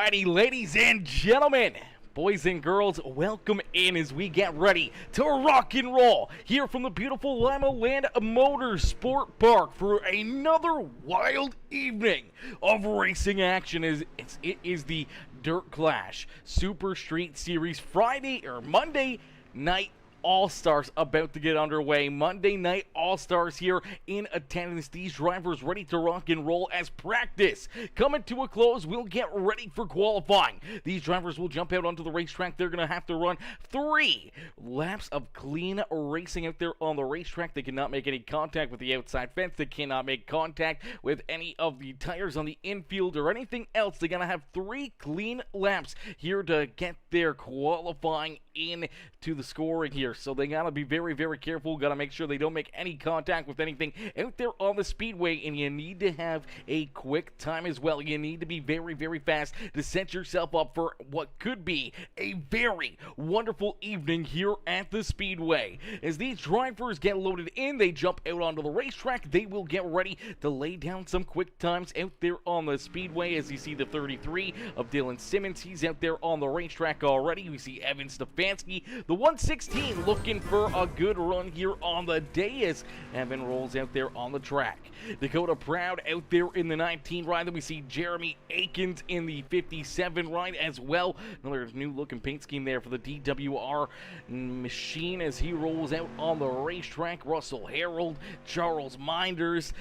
Alrighty, ladies and gentlemen, boys and girls, welcome in as we get ready to rock and roll here from the beautiful Limaland Motorsports Park for another wild evening of racing action. It is the Dirt Clash Super Street Series Monday night All-Stars about to get underway. Monday night All-Stars here in attendance. These drivers ready to rock and roll as practice coming to a close. We'll get ready for qualifying. These drivers will jump out onto the racetrack. They're going to have to run 3 laps of clean racing out there on the racetrack. They cannot make any contact with the outside fence. They cannot make contact with any of the tires on the infield or anything else. They're going to have 3 clean laps here to get their qualifying in to the scoring here. So they got to be very, very careful. Got to make sure they don't make any contact with anything out there on the speedway. And you need to have a quick time as well. You need to be very, very fast to set yourself up for what could be a very wonderful evening here at the speedway. As these drivers get loaded in, they jump out onto the racetrack. They will get ready to lay down some quick times out there on the speedway. As you see the 33 of Dylan Simmons, he's out there on the racetrack already. We see Evan Stefanski, the 116, looking for a good run here on the day as Evan rolls out there on the track. Dakota Proud out there in the 19 ride. Then we see Jeremy Akins in the 57 ride as well. Another new looking paint scheme there for the DWR machine as he rolls out on the racetrack. Russell Harold, Charles Minders,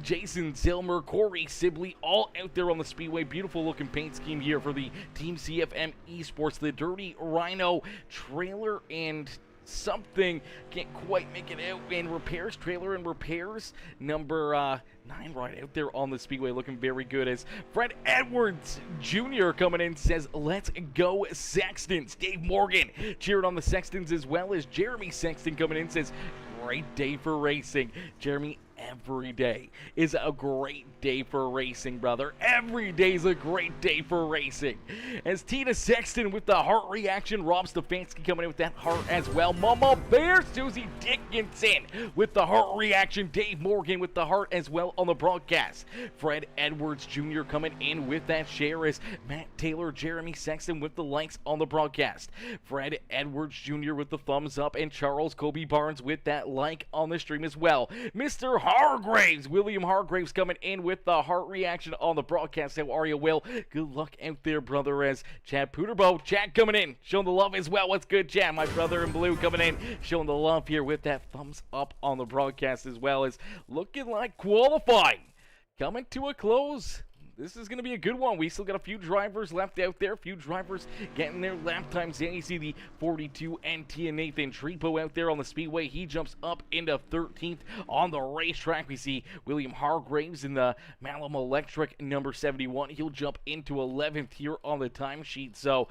Jason Zilmer, Corey Sibley, all out there on the speedway. Beautiful looking paint scheme here for the Team CFM Esports. The Dirty Rhino trailer and something, can't quite make it out, in repairs, trailer and repairs, number 9 right out there on the speedway, looking very good as Fred Edwards Jr. coming in says, let's go Sextons. Dave Morgan cheered on the Sextons as well as Jeremy Sexton coming in says, great day for racing. Jeremy, every day is a great day for racing, brother. Every day is a great day for racing. As Tina Sexton with the heart reaction, Rob Stefanski coming in with that heart as well. Mama Bear, Susie Dickinson with the heart reaction. Dave Morgan with the heart as well on the broadcast. Fred Edwards Jr. coming in with that share as Matt Taylor, Jeremy Sexton with the likes on the broadcast. Fred Edwards Jr. with the thumbs up and Charles Kobe Barnes with that like on the stream as well. Mr. Hargraves, William Hargraves coming in with the heart reaction on the broadcast. How are you, Will? Good luck out there, brother, as Chad Puderbo. Chad coming in, showing the love as well. What's good, Chad? My brother in blue coming in, showing the love here with that thumbs up on the broadcast as well as looking like qualifying coming to a close. This is going to be a good one. We still got a few drivers left out there. A few drivers getting their lap times in. You see the 42 NT and Nathan Trepo out there on the speedway. He jumps up into 13th on the racetrack. We see William Hargraves in the Malum Electric number 71. He'll jump into 11th here on the timesheet. So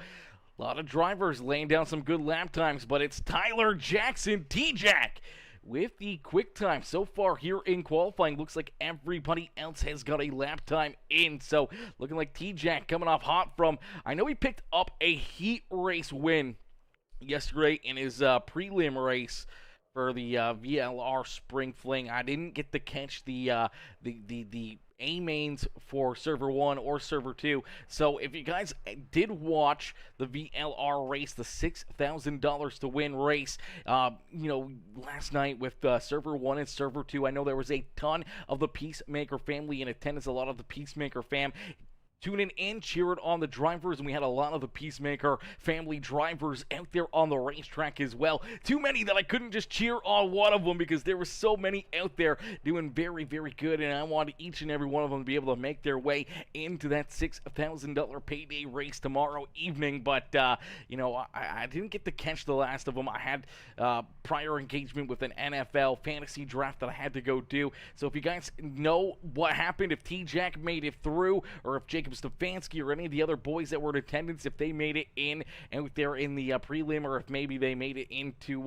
a lot of drivers laying down some good lap times, but it's Tyler Jackson, T-Jack, with the quick time so far here in qualifying. Looks like everybody else has got a lap time in. So looking like T-Jack coming off hot from, I know he picked up a heat race win yesterday in his prelim race for the VLR Spring Fling. I didn't get to catch the A-mains for Server 1 or Server 2. So if you guys did watch the VLR race, the $6,000 to win race, last night with Server 1 and Server 2, I know there was a ton of the Peacemaker family in attendance, a lot of the Peacemaker fam tuning in, cheering on the drivers, and we had a lot of the Peacemaker family drivers out there on the racetrack as well. Too many that I couldn't just cheer on one of them because there were so many out there doing very, very good, and I wanted each and every one of them to be able to make their way into that $6,000 payday race tomorrow evening. But, I didn't get to catch the last of them. I had prior engagement with an NFL fantasy draft that I had to go do. So if you guys know what happened, if T-Jack made it through, or if Jacob Stefanski or any of the other boys that were in attendance, if they made it in out there in the prelim, or if maybe they made it into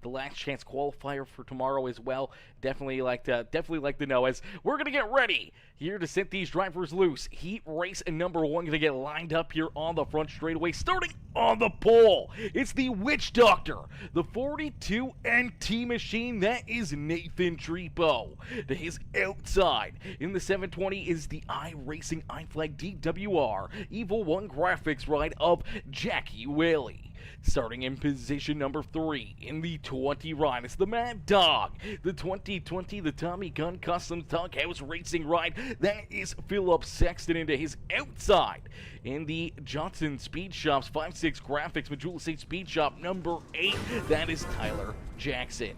the last chance qualifier for tomorrow as well, definitely like to know, as we're gonna get ready here to set these drivers loose. Heat race number 1 going to get lined up here on the front straightaway, starting on the pole. It's the Witch Doctor, the 42 NT machine. That is Nathan Trepo. To his outside, in the 720 is the iRacing iFlag DWR Evil 1 graphics ride of Jackie Whaley. Starting in position number 3 in the 20 ride, it's the Mad Dog, the 2020, the Tommy Gun Customs Doghouse Racing ride. That is Philip Sexton. Into his outside in the Johnson Speed Shops 5.6 graphics Majula State Speed Shop number 8, that is Tyler Jackson.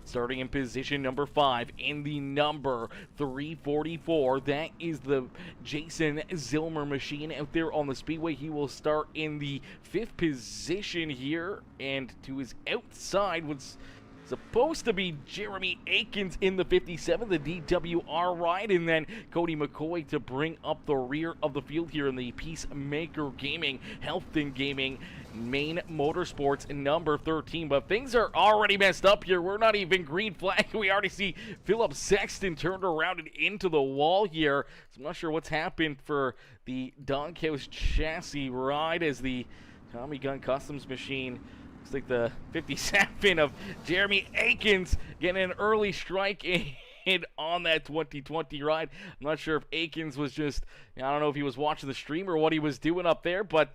Starting in position number 5 in the number 344, that is the Jason Zilmer machine out there on the speedway. He will start in the 5th position here, and to his outside was supposed to be Jeremy Akins in the 57, the DWR ride, and then Cody McCoy to bring up the rear of the field here in the Peacemaker Gaming, Healthton Gaming, Main Motorsports number 13. But things are already messed up here. We're not even green flag. We already see Philip Sexton turned around and into the wall here. So I'm not sure what's happened for the Doghouse chassis ride as the Tommy Gun Customs machine. Looks like the 57 of Jeremy Akins getting an early strike in on that 2020 ride. I'm not sure if Akins was just, I don't know if he was watching the stream or what he was doing up there, but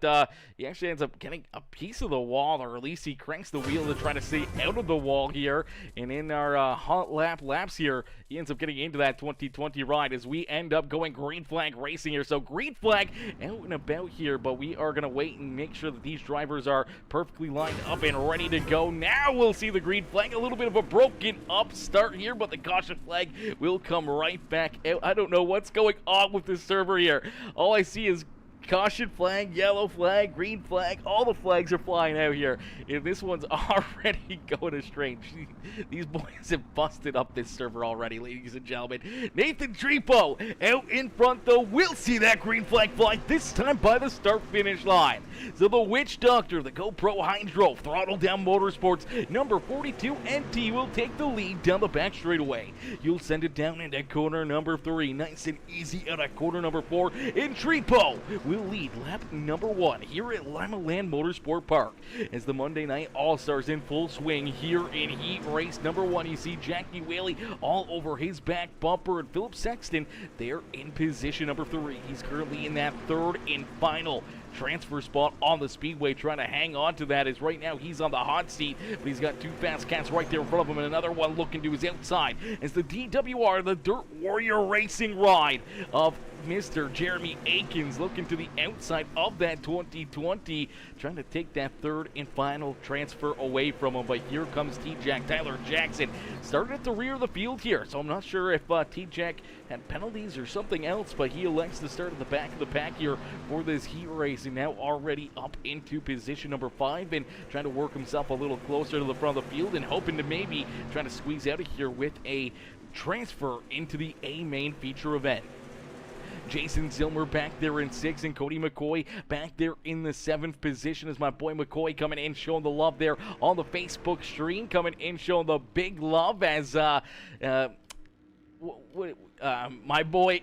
he actually ends up getting a piece of the wall, or at least he cranks the wheel to try to stay out of the wall here. And in our hot laps here, he ends up getting into that 2020 ride as we end up going green flag racing here. So green flag out and about here, but we are going to wait and make sure that these drivers are perfectly lined up and ready to go. Now we'll see the green flag. A little bit of a broken up start here, but the caution flag will come right back out. I don't know what's going on with this server here. All I see is caution flag, yellow flag, green flag. All the flags are flying out here, and this one's already going astray. These boys have busted up this server already, ladies and gentlemen. Nathan Trepo out in front, though. We'll see that green flag fly, this time by the start-finish line. So the Witch Doctor, the GoPro Hydro, Throttle Down Motorsports, number 42 NT will take the lead down the back straightaway. You'll send it down into corner number 3. Nice and easy out of corner number 4. And Trepo will lead lap number 1 here at Limaland Motorsport Park as the Monday Night All-Stars in full swing here in heat race number 1. You see Jackie Whaley all over his back bumper, and Philip Sexton there in position number 3. He's currently in that 3rd and final transfer spot on the speedway, trying to hang on to that, as right now he's on the hot seat, but he's got 2 fast cats right there in front of him, and another one looking to his outside as the DWR, the Dirt Warrior Racing ride of Mr. Jeremy Akins, looking to the outside of that 2020, trying to take that 3rd and final transfer away from him. But here comes T-Jack, Tyler Jackson, started at the rear of the field here, so I'm not sure if T-Jack had penalties or something else, but he elects to start at the back of the pack here for this heat race, and now already up into position number 5 and trying to work himself a little closer to the front of the field and hoping to maybe try to squeeze out of here with a transfer into the A main feature event. Jason Zilmer back there in 6th, and Cody McCoy back there in the 7th position as my boy McCoy coming in, showing the love there on the Facebook stream, coming in, showing the big love as my boy,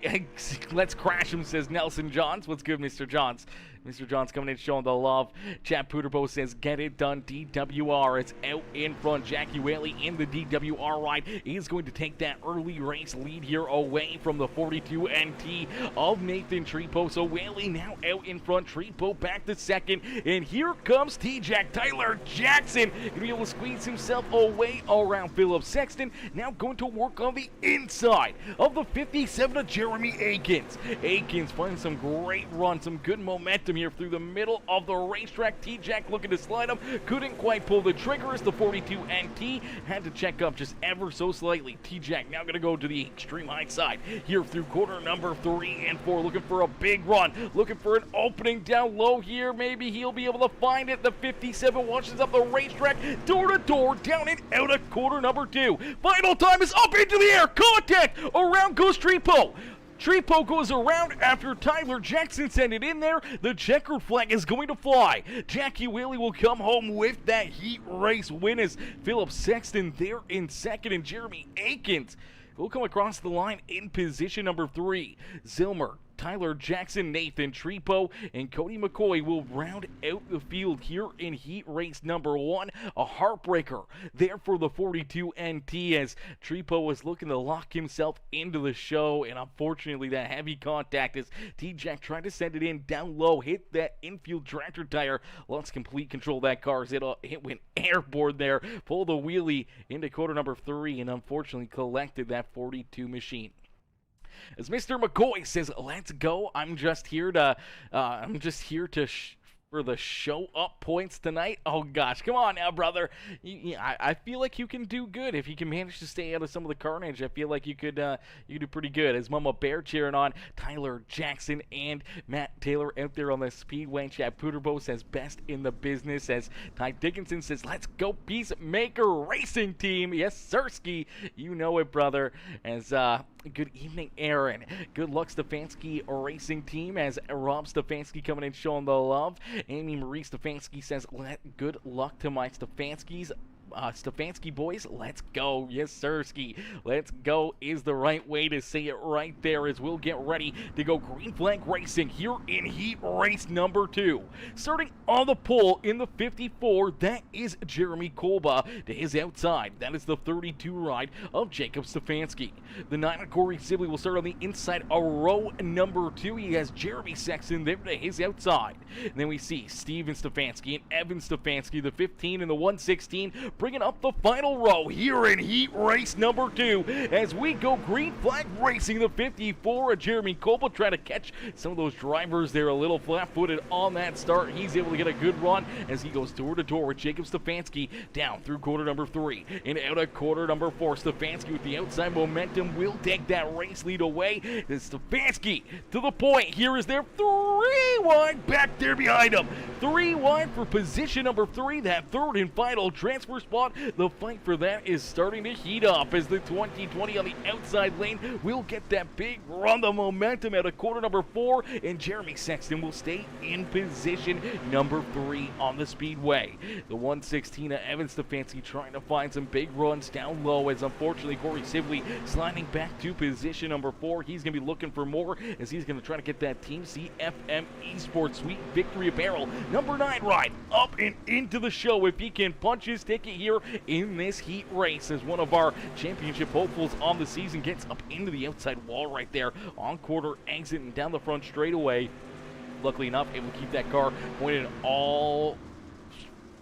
let's crash him, says Nelson Johns. What's good, Mr. Johns? Mr. Johns coming in, showing the love. Chad Puderbo says, get it done, DWR. It's out in front. Jackie Whaley in the DWR ride. He's going to take that early race lead here away from the 42 NT of Nathan Trepo. So Whaley now out in front. Trepo back to 2nd. And here comes T-Jack, Tyler Jackson. Going to be able to squeeze himself away around Philip Sexton. Now going to work on the inside of the 57 of Jeremy Akins. Akins finding some great run, some good momentum here through the middle of the racetrack. T-Jack looking to slide him, couldn't quite pull the trigger as the 42 NT had to check up just ever so slightly. T-Jack now going to go to the extreme high side here through corner number 3 and 4, looking for a big run, looking for an opening down low here. Maybe he'll be able to find it. The 57 watches up the racetrack, door to door, down and out of corner number 2. Final time is up into the air, contact, around goes Trepo. Trepo goes around after Tyler Jackson sent it in there. The checkered flag is going to fly. Jackie Whaley will come home with that heat race win as Philip Sexton there in 2nd, and Jeremy Akins will come across the line in position number 3. Zilmer, Tyler Jackson, Nathan Trepo, and Cody McCoy will round out the field here in heat race number 1. A heartbreaker there for the 42 NT as Trepo was looking to lock himself into the show, and unfortunately that heavy contact as T-Jack tried to send it in down low, hit that infield tractor tire, lost complete control of that car as it went airborne there, pulled a wheelie into quarter number 3, and unfortunately collected that 42 machine. As Mr. McCoy says, let's go. I'm just here to for the show up points tonight. Oh gosh, come on now, brother. I feel like you can do good if you can manage to stay out of some of the carnage. I feel like you could do pretty good. As Mama Bear cheering on Tyler Jackson and Matt Taylor out there on the speedway. Chad Puderbo says best in the business. As Ty Dickinson says, let's go Peacemaker Racing Team. Yes, Sirski, you know it, brother. As good evening, Aaron. Good luck, Stefanski Racing Team, as Rob Stefanski coming in showing the love. Amy Marie Stefanski says, good luck to my Stefanskis. Stefanski boys, let's go. Yes, Sirski. Let's go is the right way to say it right there, as we'll get ready to go green flag racing here in heat race number 2. Starting on the pole in the 54, that is Jeremy Kolba. To his outside, that is the 32 ride of Jacob Stefanski. The 9 Corey Sibley will start on the inside of row number 2. He has Jeremy Sexton there to his outside. And then we see Steven Stefanski and Evan Stefanski, the 15 and the 116, bringing up the final row here in heat race number 2 as we go green flag racing. The 54 Jeremy Kolba trying to catch some of those drivers there a little flat-footed on that start. He's able to get a good run as he goes door to door with Jacob Stefanski down through quarter number 3 and out of quarter number 4. Stefanski with the outside momentum will take that race lead away. Then Stefanski to the point. Here is their 3 wide back there behind him. 3 wide for position number 3, that third and final transfer spot. The fight for that is starting to heat up as the 2020 on the outside lane will get that big run of momentum out of quarter number 4, and Jeremy Sexton will stay in position number 3 on the speedway. The 116 of Evan Stefanski trying to find some big runs down low, as unfortunately Corey Sibley sliding back to position number 4. He's going to be looking for more as he's going to try to get that Team CFM Esports Sweet Victory Apparel number 9 ride up and into the show if he can punch his ticket here in this heat race, as one of our championship hopefuls on the season gets up into the outside wall right there on quarter exit and down the front straightaway. Luckily enough, able to keep that car pointed all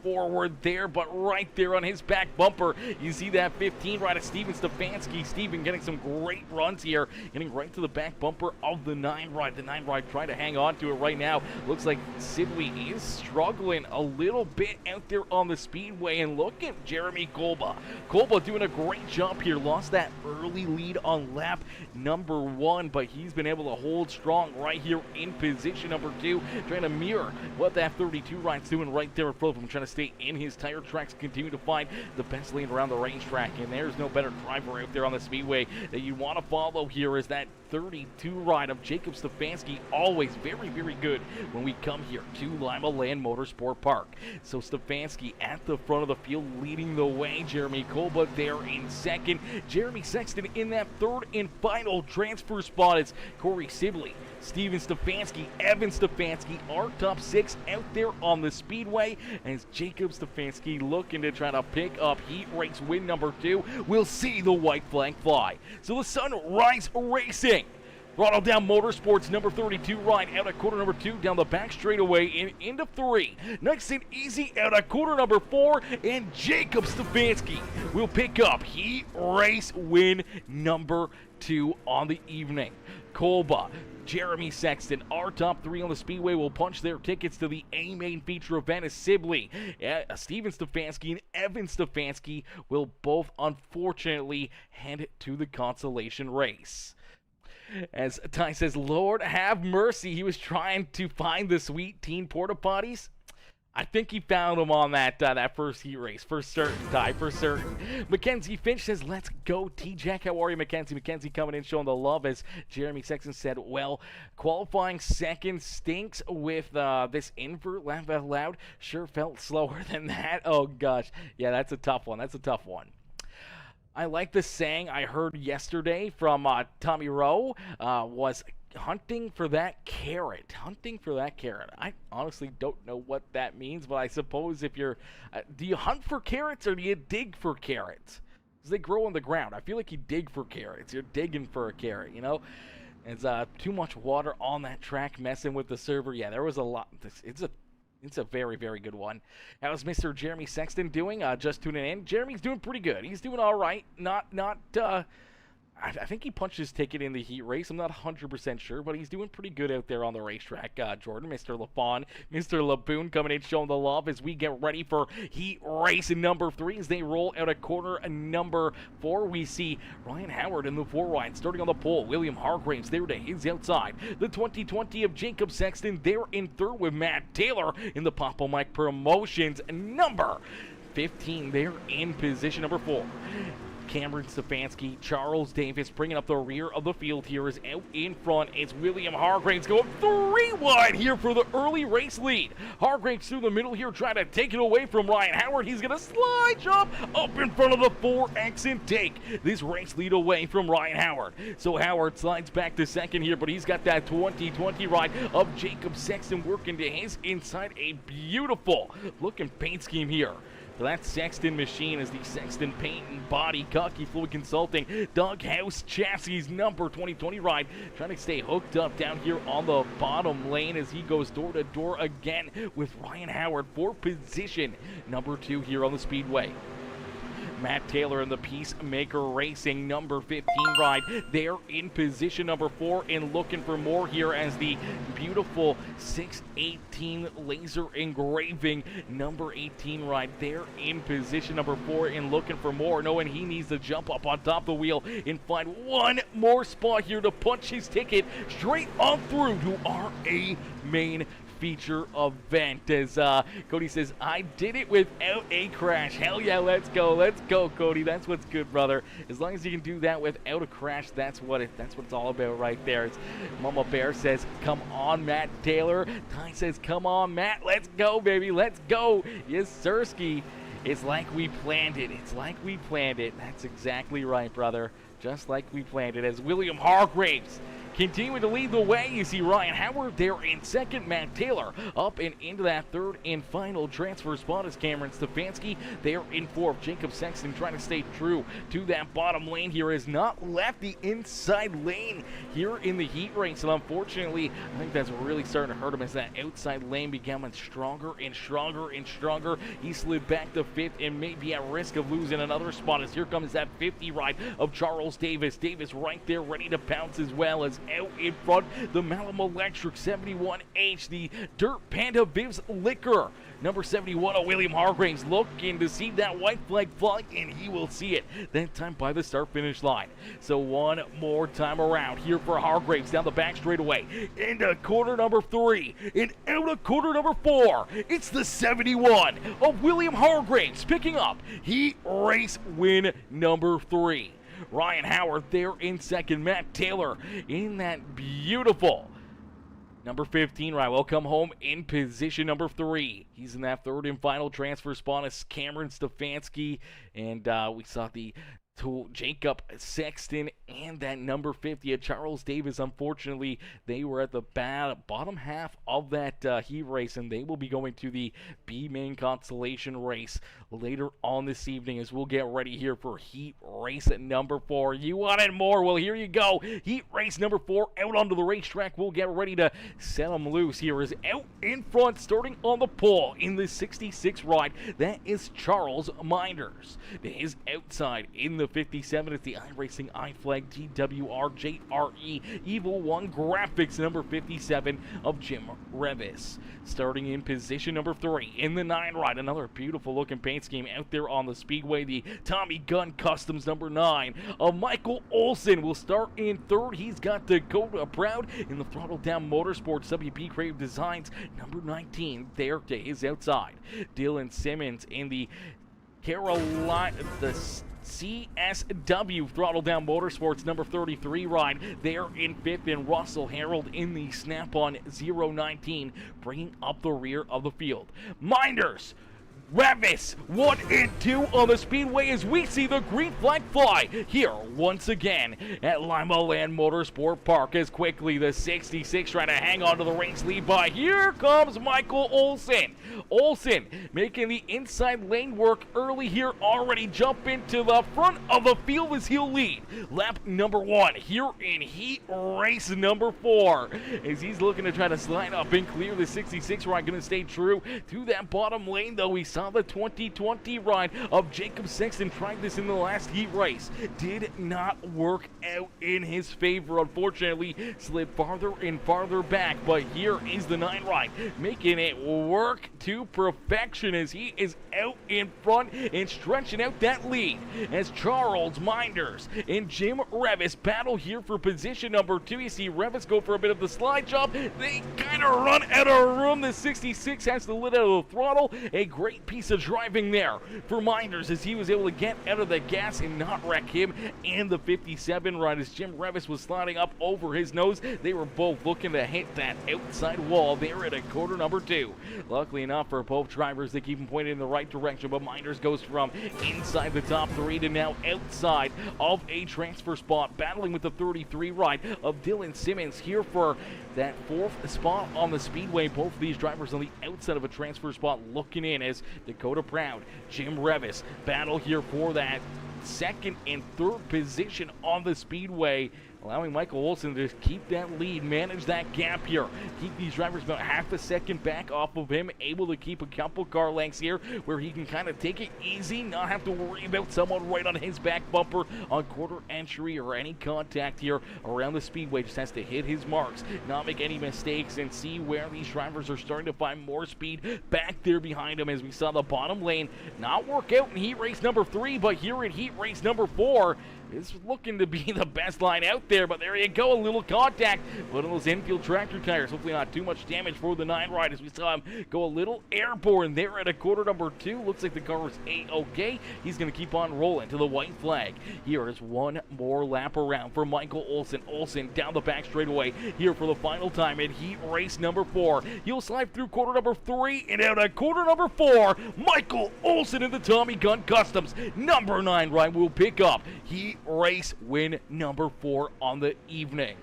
forward there, but right there on his back bumper, you see that 15 ride of Steven Stefanski. Steven getting some great runs here, getting right to the back bumper of the 9 ride. The 9 ride trying to hang on to it right now. Looks like Sibley is struggling a little bit out there on the speedway, and look at Jeremy Kolba. Kolba doing a great job here. Lost that early lead on lap number 1, but he's been able to hold strong right here in position number 2, trying to mirror what that 32 ride's doing right there in front of him, trying to stay in his tire tracks, continue to find the best lane around the racetrack, and there's no better driver out there on the speedway that you want to follow here is that 32 ride of Jacob Stefanski. Always very, very good when we come here to Limaland Motorsport Park. So Stefanski at the front of the field leading the way. Jeremy Kolba there in second. Jeremy Sexton in that third and final transfer spot. It's Corey Sibley, Steven Stefanski, Evan Stefanski, our top 6 out there on the speedway, as Jacob Stefanski looking to try to pick up heat race win number 2. We'll see the white flag fly. So the Sunrise Racing, Throttle Down Motorsports number 32 ride out of quarter number 2 down the back straightaway and into 3. Nice and easy out of quarter number 4, and Jacob Stefanski will pick up heat race win number 2 on the evening. Kolba, Jeremy Sexton, our top 3 on the speedway, will punch their tickets to the A main feature event as Sibley, Steven Stefanski, and Evan Stefanski will both unfortunately head to the consolation race. As Ty says, Lord have mercy, he was trying to find the sweet teen porta potties. I think he found him on that first heat race, for certain, Ty, for certain. Mackenzie Finch says, let's go, T-Jack. How are you, Mackenzie? Mackenzie coming in, showing the love, as Jeremy Sexton said, well, qualifying second stinks with this invert, laugh out loud. Sure felt slower than that. Oh, gosh. Yeah, that's a tough one. That's a tough one. I like the saying I heard yesterday from Tommy Rowe was hunting for that carrot. Hunting for that carrot. I honestly don't know what that means, but I suppose if you're... do you hunt for carrots or do you dig for carrots? Because they grow on the ground. I feel like you dig for carrots. You're digging for a carrot, you know? It's too much water on that track messing with the server. Yeah, there was a lot. It's a very, very good one. How's Mr. Jeremy Sexton doing? Just tuning in. Jeremy's doing pretty good. He's doing all right. I think he punched his ticket in the heat race. I'm not 100% sure, but he's doing pretty good out there on the racetrack. Jordan, Mr. LaFawn, Mr. Laboon coming in showing the love as we get ready for heat race number 3 as they roll out of corner number 4. We see Ryan Howard in the 4 wide starting on the pole. William Hargraves there to his outside. The 2020 of Jacob Sexton there in 3rd with Matt Taylor in the Papa Mike Promotions number 15 there in position number 4. Cameron Stefanski, Charles Davis bringing up the rear of the field here is out in front. It's William Hargraves going 3 wide here for the early race lead. Hargraves through the middle here trying to take it away from Ryan Howard. He's going to slide jump up in front of the 4X and take this race lead away from Ryan Howard. So Howard slides back to 2nd here, but he's got that 2020 ride of Jacob Sexton working to his inside. A beautiful looking paint scheme here. So that Sexton machine is the Sexton Paint and Body Cocky Fluid Consulting Doghouse Chassis number 2020 ride. Trying to stay hooked up down here on the bottom lane as he goes door to door again with Ryan Howard for position number 2 here on the Speedway. Matt Taylor in the Peacemaker Racing number 15 ride. They're in position number 4 and looking for more here as the beautiful 618 laser engraving number 18 ride. They're in position number 4 and looking for more, knowing he needs to jump up on top of the wheel and find one more spot here to punch his ticket straight on through to our main feature event. As Cody says, I did it without a crash. Hell yeah, let's go, Cody. That's what's good, brother. As long as you can do that without a crash, that's what it's all about right there. As Mama Bear says, come on, Matt Taylor. Ty says, come on, Matt, let's go, baby, let's go. Yes, Sirski. It's like we planned it. It's like we planned it. That's exactly right, brother. Just like we planned it. As William Hargraves continuing to lead the way, you see Ryan Howard there in 2nd. Matt Taylor up and into that 3rd and final transfer spot as Cameron Stefanski there in 4th. Jacob Sexton trying to stay true to that bottom lane here, has not left the inside lane here in the heat race, and unfortunately I think that's really starting to hurt him as that outside lane becoming stronger and stronger and stronger. He slid back to 5th and may be at risk of losing another spot as here comes that 50 ride of Charles Davis. Davis right there ready to pounce as well as out in front, the Malam Electric 71H, the Dirt Panda Viv's Liquor, number 71 of William Hargraves, looking to see that white flag fly, and he will see it, that time by the start-finish line. So one more time around here for Hargraves, down the back straightaway, into corner number 3, and out of corner number 4, it's the 71 of William Hargraves, picking up heat race win number 3. Ryan Howard there in 2nd. Matt Taylor in that beautiful number 15 ride. Will come home in position number 3. He's in that 3rd and final transfer spot as Cameron Stefanski. And we saw the Jacob Sexton and that number 50 of Charles Davis. Unfortunately, they were at the bottom half of that heat race, and they will be going to the B main consolation race later on this evening as we'll get ready here for heat race at number 4. You wanted more? Well, here you go. Heat race number 4 out onto the racetrack. We'll get ready to set them loose. Here is out in front, starting on the pole in the 66 ride. That is Charles Minders. To his outside in the 57, it's the iRacing iFlag GWR JRE Evil One Graphics number 57 of Jim Revis. Starting in position number 3 in the 9 ride, another beautiful looking paint scheme out there on the Speedway. The Tommy Gunn Customs number 9 of Michael Olson will start in 3rd. He's got Dakota Proud in the Throttle Down Motorsports WP Creative Designs number 19 there to his outside. Dylan Simmons in the Carolina, the CSW Throttle Down Motorsports number 33 ride there in 5th, and Russell Harold in the Snap-on 019 bringing up the rear of the field. Minders Wrapz 1 and 2 on the speedway as we see the green flag fly here once again at Limaland Motorsport Park as quickly the 66 trying to hang on to the race lead by. Here comes Michael Olsen. Olsen making the inside lane work early here, already jump into the front of the field as he'll lead lap number 1 here in heat race number 4 as he's looking to try to slide up and clear the 66 ride. Going to stay true to that bottom lane though. We saw the 2020 ride of Jacob Sexton. Tried this in the last heat race. Did not work out in his favor. Unfortunately, slid farther and farther back. But here is the 9 ride, making it work to perfection as he is out in front and stretching out that lead. As Charles Minders and Jim Wrapz battle here for position number 2. You see Wrapz go for a bit of the slide job. They kind of run out of room. The 66 has to let out of the throttle. A great piece of driving there for Minders as he was able to get out of the gas and not wreck him and the 57 ride as Jim Wrapz was sliding up over his nose. They were both looking to hit that outside wall there at a quarter number 2. Luckily enough for both drivers, they keep them pointed in the right direction, but Minders goes from inside the top 3 to now outside of a transfer spot, battling with the 33 ride of Dylan Simmons here for that 4th spot on the speedway. Both of these drivers on the outside of a transfer spot looking in as Dakota Proud, Jim Wrapz battle here for that 2nd and 3rd position on the speedway, allowing Michael Olsen to keep that lead, manage that gap here, keep these drivers about half a second back off of him, able to keep a couple car lengths here where he can kind of take it easy, not have to worry about someone right on his back bumper on quarter entry or any contact here around the speedway. Just has to hit his marks, not make any mistakes, and see where these drivers are starting to find more speed back there behind him as we saw the bottom lane not work out in heat race number 3, but here in heat race number 4, it's looking to be the best line out there, but there you go, a little contact. One of those infield tractor tires. Hopefully not too much damage for the 9 ride as we saw him go a little airborne there at a quarter number 2. Looks like the car was A-okay. He's going to keep on rolling to the white flag. Here is one more lap around for Michael Olsen. Olsen down the back straightaway here for the final time in heat race number 4. He'll slide through quarter number 3 and out at quarter number 4. Michael Olsen in the Tommy Gun Customs number 9 ride will pick up heat race win number 4 on the evening.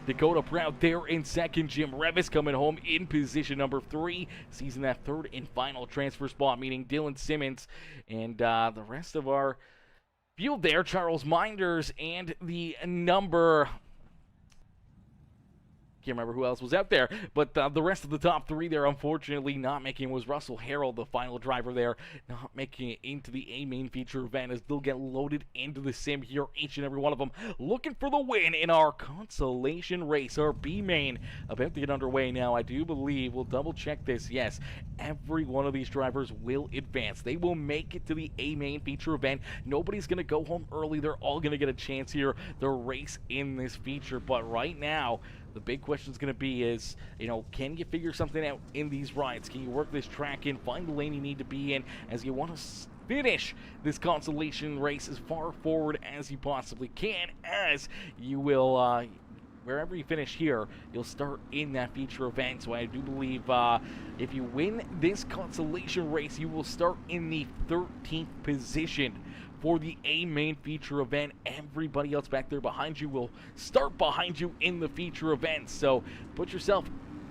Dakota Proud there in 2nd. Jim Wrapz coming home in position number 3, seizing that 3rd and final transfer spot, meaning Dylan Simmons and the rest of our field there, Charles Minders and the number... Can't remember who else was out there, but the rest of the top 3 there, unfortunately, not making was Russell Harrell, the final driver there, not making it into the A main feature event as they'll get loaded into the sim here, each and every one of them looking for the win in our consolation race, our B main, about to get underway now. I do believe, we'll double check this, yes, every one of these drivers will advance. They will make it to the A main feature event. Nobody's going to go home early. They're all going to get a chance here to race in this feature, but right now, the big question is going to be is, can you figure something out in these rides? Can you work this track in, find the lane you need to be in as you want to finish this consolation race as far forward as you possibly can, as you will, wherever you finish here, you'll start in that feature event. So I do believe if you win this consolation race, you will start in the 13th position for the A main feature event. Everybody else back there behind you will start behind you in the feature event. So put yourself,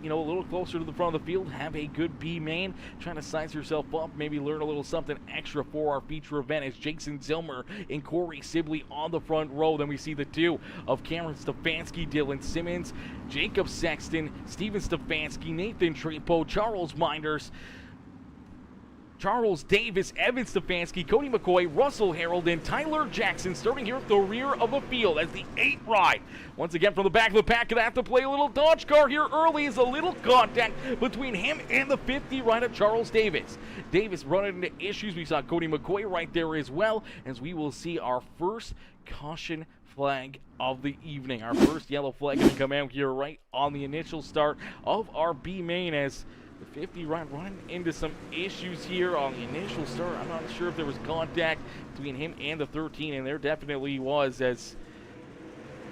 a little closer to the front of the field. Have a good B main. Trying to size yourself up. Maybe learn a little something extra for our feature event as Jason Zilmer and Corey Sibley on the front row. Then we see the 2 of Cameron Stefanski, Dylan Simmons, Jacob Sexton, Steven Stefanski, Nathan Trepo, Charles Minders, Charles Davis, Evan Stefanski, Cody McCoy, Russell Harrell, and Tyler Jackson starting here at the rear of the field as the 8 ride. Once again from the back of the pack, gonna have to play a little dodge car here early as a little contact between him and the 50 ride of Charles Davis. Davis running into issues. We saw Cody McCoy right there as well, as we will see our first caution flag of the evening. Our first yellow flag going to come out here right on the initial start of our B main as the 50 ride running into some issues here on the initial start. I'm not sure if there was contact between him and the 13, and there definitely was, as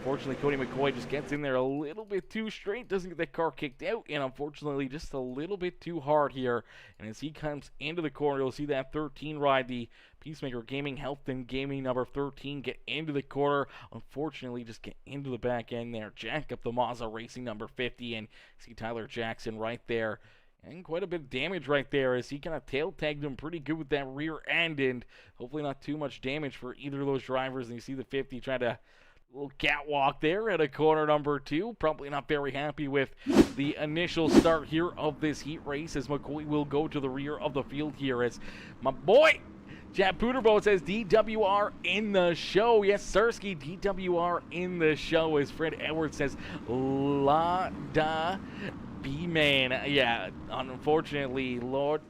Unfortunately, Cody McCoy just gets in there a little bit too straight, doesn't get the car kicked out, and unfortunately just a little bit too hard here. And as he comes into the corner, you'll see that 13 ride, the Peacemaker Gaming, Health and Gaming number 13, get into the corner. Unfortunately, just get into the back end there. Jack up the Mazda Racing number 50, and see Tyler Jackson right there. And quite a bit of damage right there as he kind of tail tagged him pretty good with that rear end, and hopefully not too much damage for either of those drivers. And you see the 50 try to little catwalk there at a corner number 2. Probably not very happy with the initial start here of this heat race as McCoy will go to the rear of the field here as my boy Chad Puderbo says DWR in the show. Yes, Sirski, DWR in the show as Fred Edwards says La Da B-Man. Yeah, unfortunately, Lord,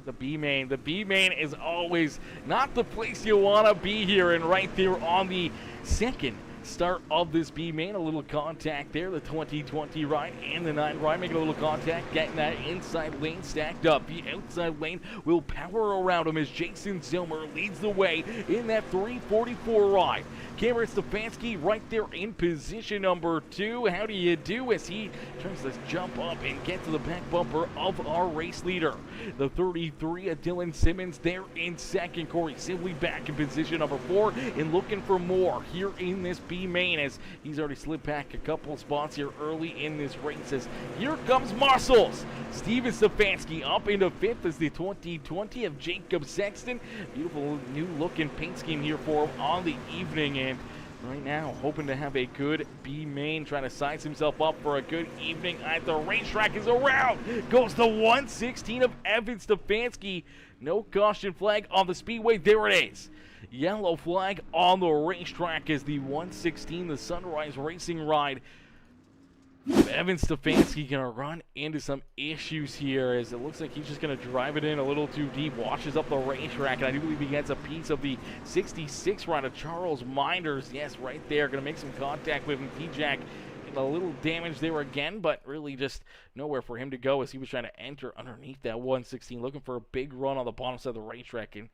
the B-Main. The B-Main is always not the place you want to be here, and right there on the second start of this B-Main, a little contact there, the 2020 ride and the 9 ride making a little contact, getting that inside lane stacked up. The outside lane will power around him as Jason Zilmer leads the way in that 344 ride. Cameron Stefanski right there in position number 2. How do you do as he tries to jump up and get to the back bumper of our race leader? The 33 of Dylan Simmons there in second. Corey Sibley back in position number 4 and looking for more here in this B-Main as he's already slid back a couple spots here early in this race as here comes Muscles. Steven Stefanski up into 5th as the 2020 of Jacob Sexton. Beautiful new looking paint scheme here for him on the evening, and right now hoping to have a good B-Main, trying to size himself up for a good evening at the racetrack. Is around goes the 116 of Evan Stefanski. No caution flag on the speedway. There it is. Yellow flag on the racetrack as the 116, the Sunrise Racing ride. Evan Stefanski going to run into some issues here as it looks like he's just going to drive it in a little too deep, washes up the racetrack, and I do believe he gets a piece of the 66 ride of Charles Minders. Yes, right there, going to make some contact with him. T-Jack a little damage there again, but really just nowhere for him to go as he was trying to enter underneath that 116, looking for a big run on the bottom side of the racetrack, and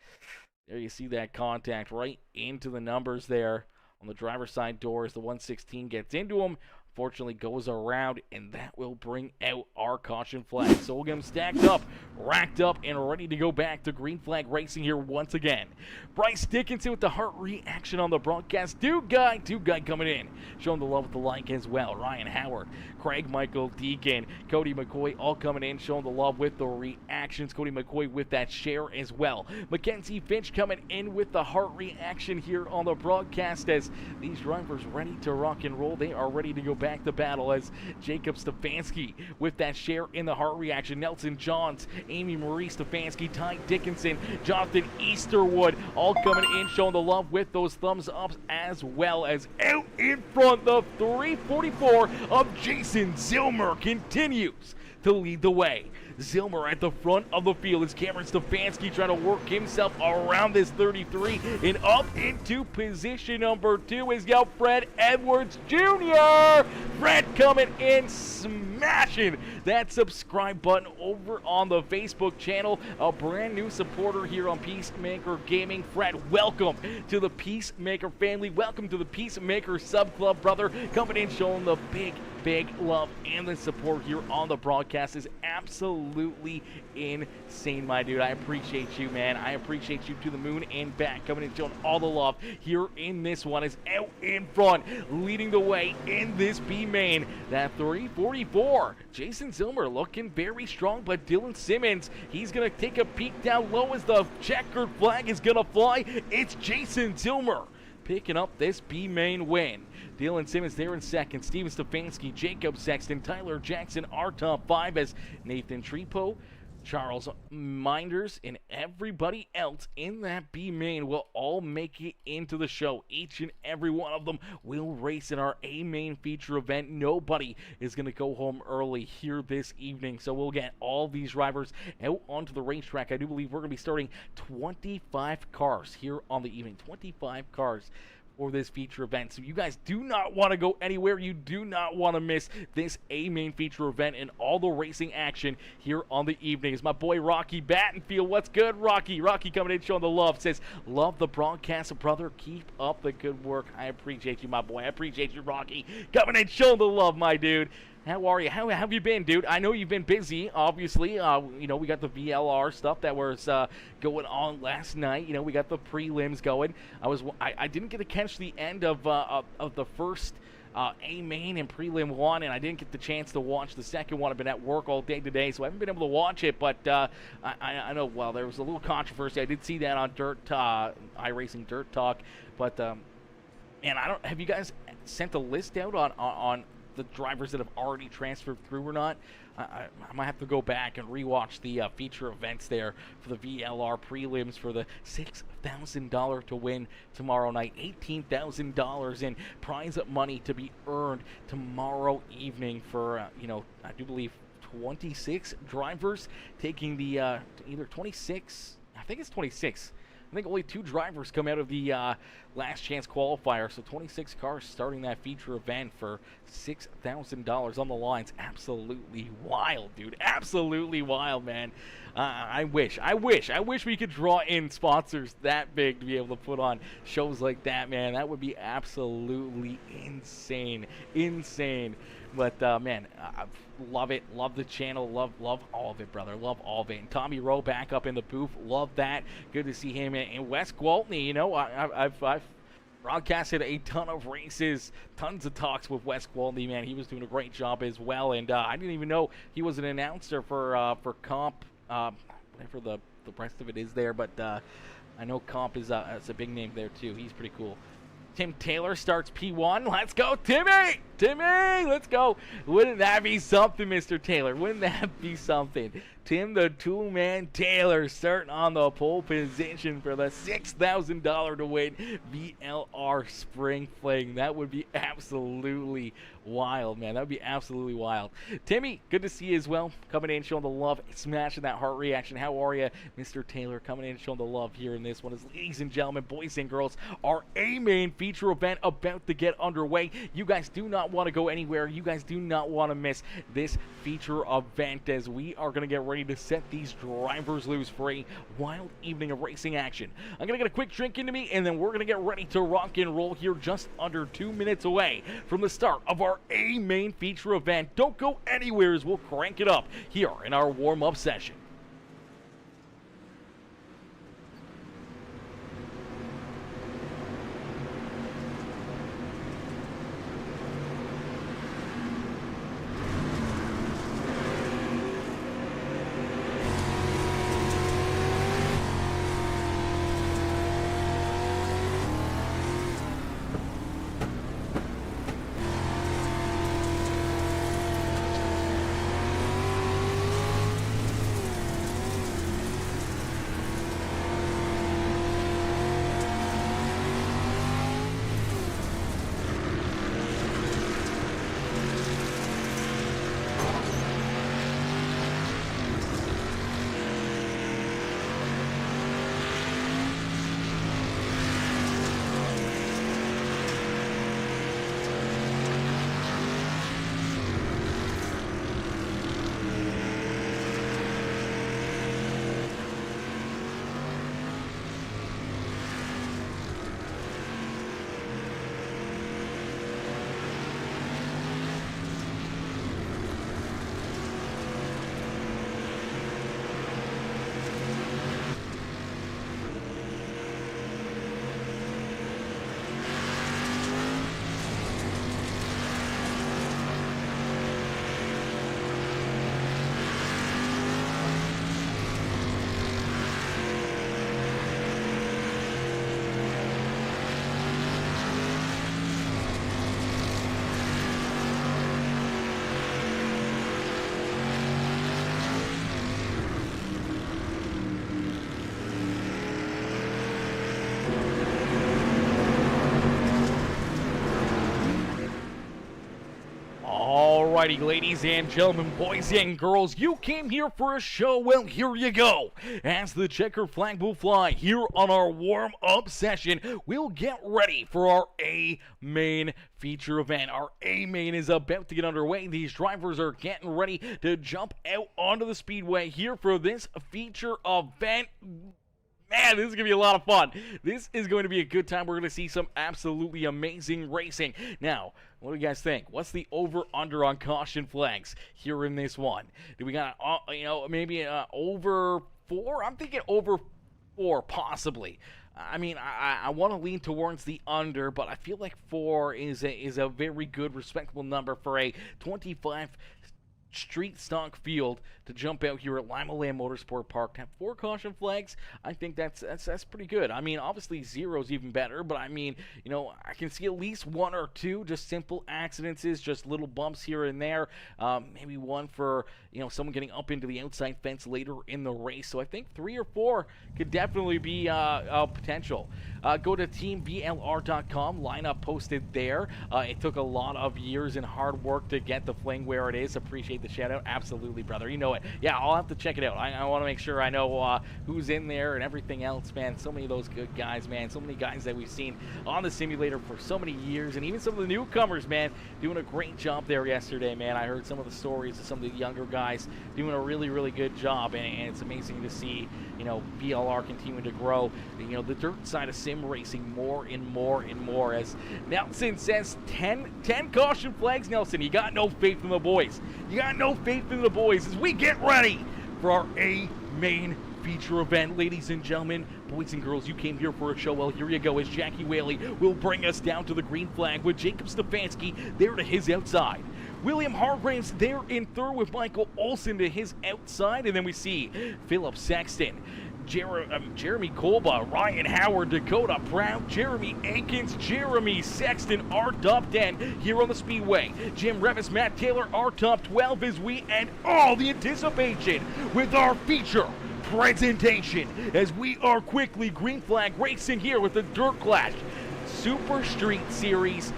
there you see that contact right into the numbers there on the driver's side door as the 116 gets into him. Unfortunately goes around, and that will bring out our caution flag. So we'll get him stacked up, racked up, and ready to go back to green flag racing here once again. Bryce Dickinson with the heart reaction on the broadcast. Dude guy coming in, showing the love with the like as well. Ryan Howard, Craig Michael Deacon, Cody McCoy all coming in, showing the love with the reactions. Cody McCoy with that share as well. Mackenzie Finch coming in with the heart reaction here on the broadcast as these drivers ready to rock and roll. They are ready to go back to battle as Jacob Stefanski with that share in the heart reaction. Nelson Johns, Amy Marie Stefanski, Ty Dickinson, Jonathan Easterwood all coming in, showing the love with those thumbs ups, as well as out in front the 344 of Jason Zilmer continues to lead the way. Zilmer at the front of the field as Cameron Stefanski trying to work himself around this 33 and up into position number 2 is Fred Edwards Jr. Fred coming in, smashing that subscribe button over on the Facebook channel. A brand new supporter here on Peacemaker Gaming. Fred, welcome to the Peacemaker family. Welcome to the Peacemaker Sub Club, brother. Coming in, showing the big love and the support here on the broadcast is absolutely insane, my dude. I appreciate you, man. I appreciate you to the moon and back. Coming in, showing all the love here in this one is out in front, leading the way in this B-Main. That 344. Jason Zilmer looking very strong, but Dylan Simmons, he's going to take a peek down low as the checkered flag is going to fly. It's Jason Zilmer picking up this B-Main win. Dylan Simmons there in second. Steven Stefanski, Jacob Sexton, Tyler Jackson, our top 5 as Nathan Trepo, Charles Minders, and everybody else in that B-Main will all make it into the show. Each and every one of them will race in our A-Main feature event. Nobody is going to go home early here this evening, so we'll get all these drivers out onto the racetrack. I do believe we're going to be starting 25 cars here on the evening. 25 cars. for this feature event. So you guys do not want to go anywhere. You do not want to miss this A-Main feature event and all the racing action here on the evening. It's my boy Rocky Battenfield. What's good, Rocky? Rocky coming in showing the love. Says, love the broadcast, brother. Keep up the good work. I appreciate you, my boy. I appreciate you, Rocky. Coming in showing the love, my dude. How are you? How have you been, dude? I know you've been busy, obviously. You know, we got the VLR stuff that was going on last night. You know, we got the prelims going. I didn't get to catch the end of the first A-Main and prelim one, and I didn't get the chance to watch the second one. I've been at work all day today, so I haven't been able to watch it. But I know, well, there was a little controversy. I did see that on iRacing Dirt Talk. But and have you guys sent a list out on the drivers that have already transferred through or not? I might have to go back and rewatch the feature events there for the VLR prelims for the $6,000 to win tomorrow night, $18,000 in prize money to be earned tomorrow evening for you know, I do believe 26 drivers taking the either 26, I think it's 26. I think only 2 drivers come out of the last chance qualifier, so 26 cars starting that feature event for $6,000 on the lines. Absolutely wild, dude. Absolutely wild, man. I wish we could draw in sponsors that big to be able to put on shows like that, man. That would be absolutely insane. But man, I love it. Love the channel. Love all of it, brother. Love all of it. And Tommy Rowe back up in the booth. Love that. Good to see him. And Wes Gwaltney, you know, I've broadcasted a ton of races, tons of talks with Wes Gwaltney, man. He was doing a great job as well. And I didn't even know he was an announcer for Comp, whatever the rest of it is there. But I know Comp is a big name there too. He's pretty cool. Tim Taylor starts P1. Let's go, Timmy! Let's go. Wouldn't that be something, Mr. Taylor? Wouldn't that be something? Tim the Toolman Taylor starting on the pole position for the $6,000 to win VLR Spring Fling. That would be absolutely wild, man. That would be absolutely wild. Timmy, good to see you as well. Coming in, showing the love, smashing that heart reaction. How are you, Mr. Taylor? Coming in, showing the love here in this one. As ladies and gentlemen, boys and girls, our A-Main feature event about to get underway. You guys do not want to go anywhere. You guys do not want to miss this feature event, as we are going to get ready to set these drivers loose for a wild evening of racing action. I'm going to get a quick drink into me, and then we're going to get ready to rock and roll here just under 2 minutes away from the start of our A-Main feature event. Don't go anywhere as we'll crank it up here in our warm-up session. Alrighty, ladies and gentlemen, boys and girls, you came here for a show. Well, here you go. As the checker flag will fly here on our warm-up session, we'll get ready for our A-Main feature event. Our A-Main is about to get underway. These drivers are getting ready to jump out onto the speedway here for this feature event. Man, this is going to be a lot of fun. This is going to be a good time. We're going to see some absolutely amazing racing. Now, what do you guys think? What's the over-under on caution flags here in this one? Do we got, maybe over 4? I'm thinking over 4, possibly. I mean, I want to lean towards the under, but I feel like 4 is a very good, respectable number for a 25 street stock field to jump out here at Limaland Motorsport Park. To have 4 caution flags, I think that's pretty good. I mean, obviously 0 is even better, but I mean, I can see at least 1 or 2 just simple accidents, just little bumps here and there. Maybe 1 for someone getting up into the outside fence later in the race. So I think 3 or 4 could definitely be a potential. Go to teamblr.com, lineup posted there. It took a lot of years and hard work to get the fling where it is. Appreciate the shout out. Absolutely, brother. You know it. Yeah, I'll have to check it out. I want to make sure I know who's in there and everything else, man. So many of those good guys, man. So many guys that we've seen on the simulator for so many years, and even some of the newcomers, man, doing a great job there yesterday, man. I heard some of the stories of some of the younger guys doing a really, really good job, and it's amazing to see, BLR continuing to grow, the dirt side of sim racing more and more and more. As Nelson says, 10 caution flags. Nelson, you got no faith in the boys. You got no faith in the boys as we get ready for our A-Main feature event. Ladies and gentlemen, boys and girls, you came here for a show. Well, here you go as Jackie Whaley will bring us down to the green flag with Jacob Stefanski there to his outside. William Hargraves there in third with Michael Olsen to his outside. And then we see Philip Sexton, Jeremy Kolba, Ryan Howard, Dakota Brown, Jeremy Aikens, Jeremy Sexton, our top 10 here on the Speedway. Jim Revis, Matt Taylor, our top 12 as we end all the anticipation with our feature presentation as we are quickly green flag racing here with the Dirt Clash Super Street Series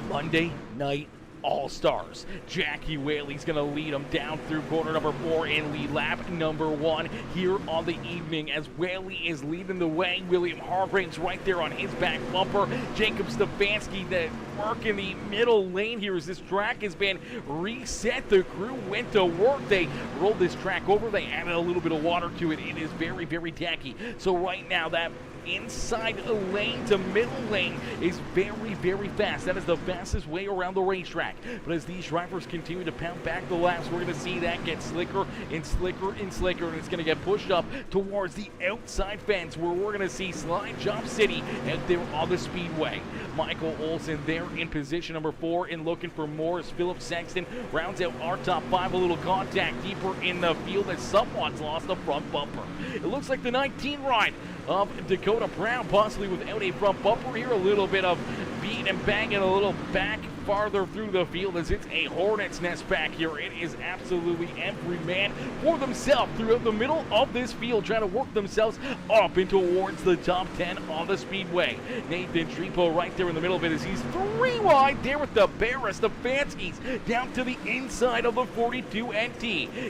Monday Night All-Stars. Jackie Whaley's going to lead them down through corner number 4 and lead lap number 1 here on the evening as Whaley is leading the way. William Hargraves right there on his back bumper. Jacob Stefanski, the work in the middle lane here as this track has been reset. The crew went to work. They rolled this track over. They added a little bit of water to it. It is very, very tacky. So right now that inside lane to middle lane is very, very fast. That is the fastest way around the racetrack. But as these drivers continue to pound back the laps, we're going to see that get slicker and slicker and slicker, and it's going to get pushed up towards the outside fence where we're going to see Slide Job City out there on the speedway. Michael Olsen there in position number 4 and looking for more as Philip Sexton rounds out our top 5. A little contact deeper in the field as someone's lost the front bumper. It looks like the 19 ride of Dakota Brown, possibly without a front bumper here. A little bit of beat and bang and a little back farther through the field as it's a hornet's nest back here. It is absolutely every man for themselves throughout the middle of this field, trying to work themselves up and towards the top 10 on the speedway. Nathan Trepo right there in the middle of it as he's 3 wide there with the Barra Stefanski's down to the inside of the 42 NT.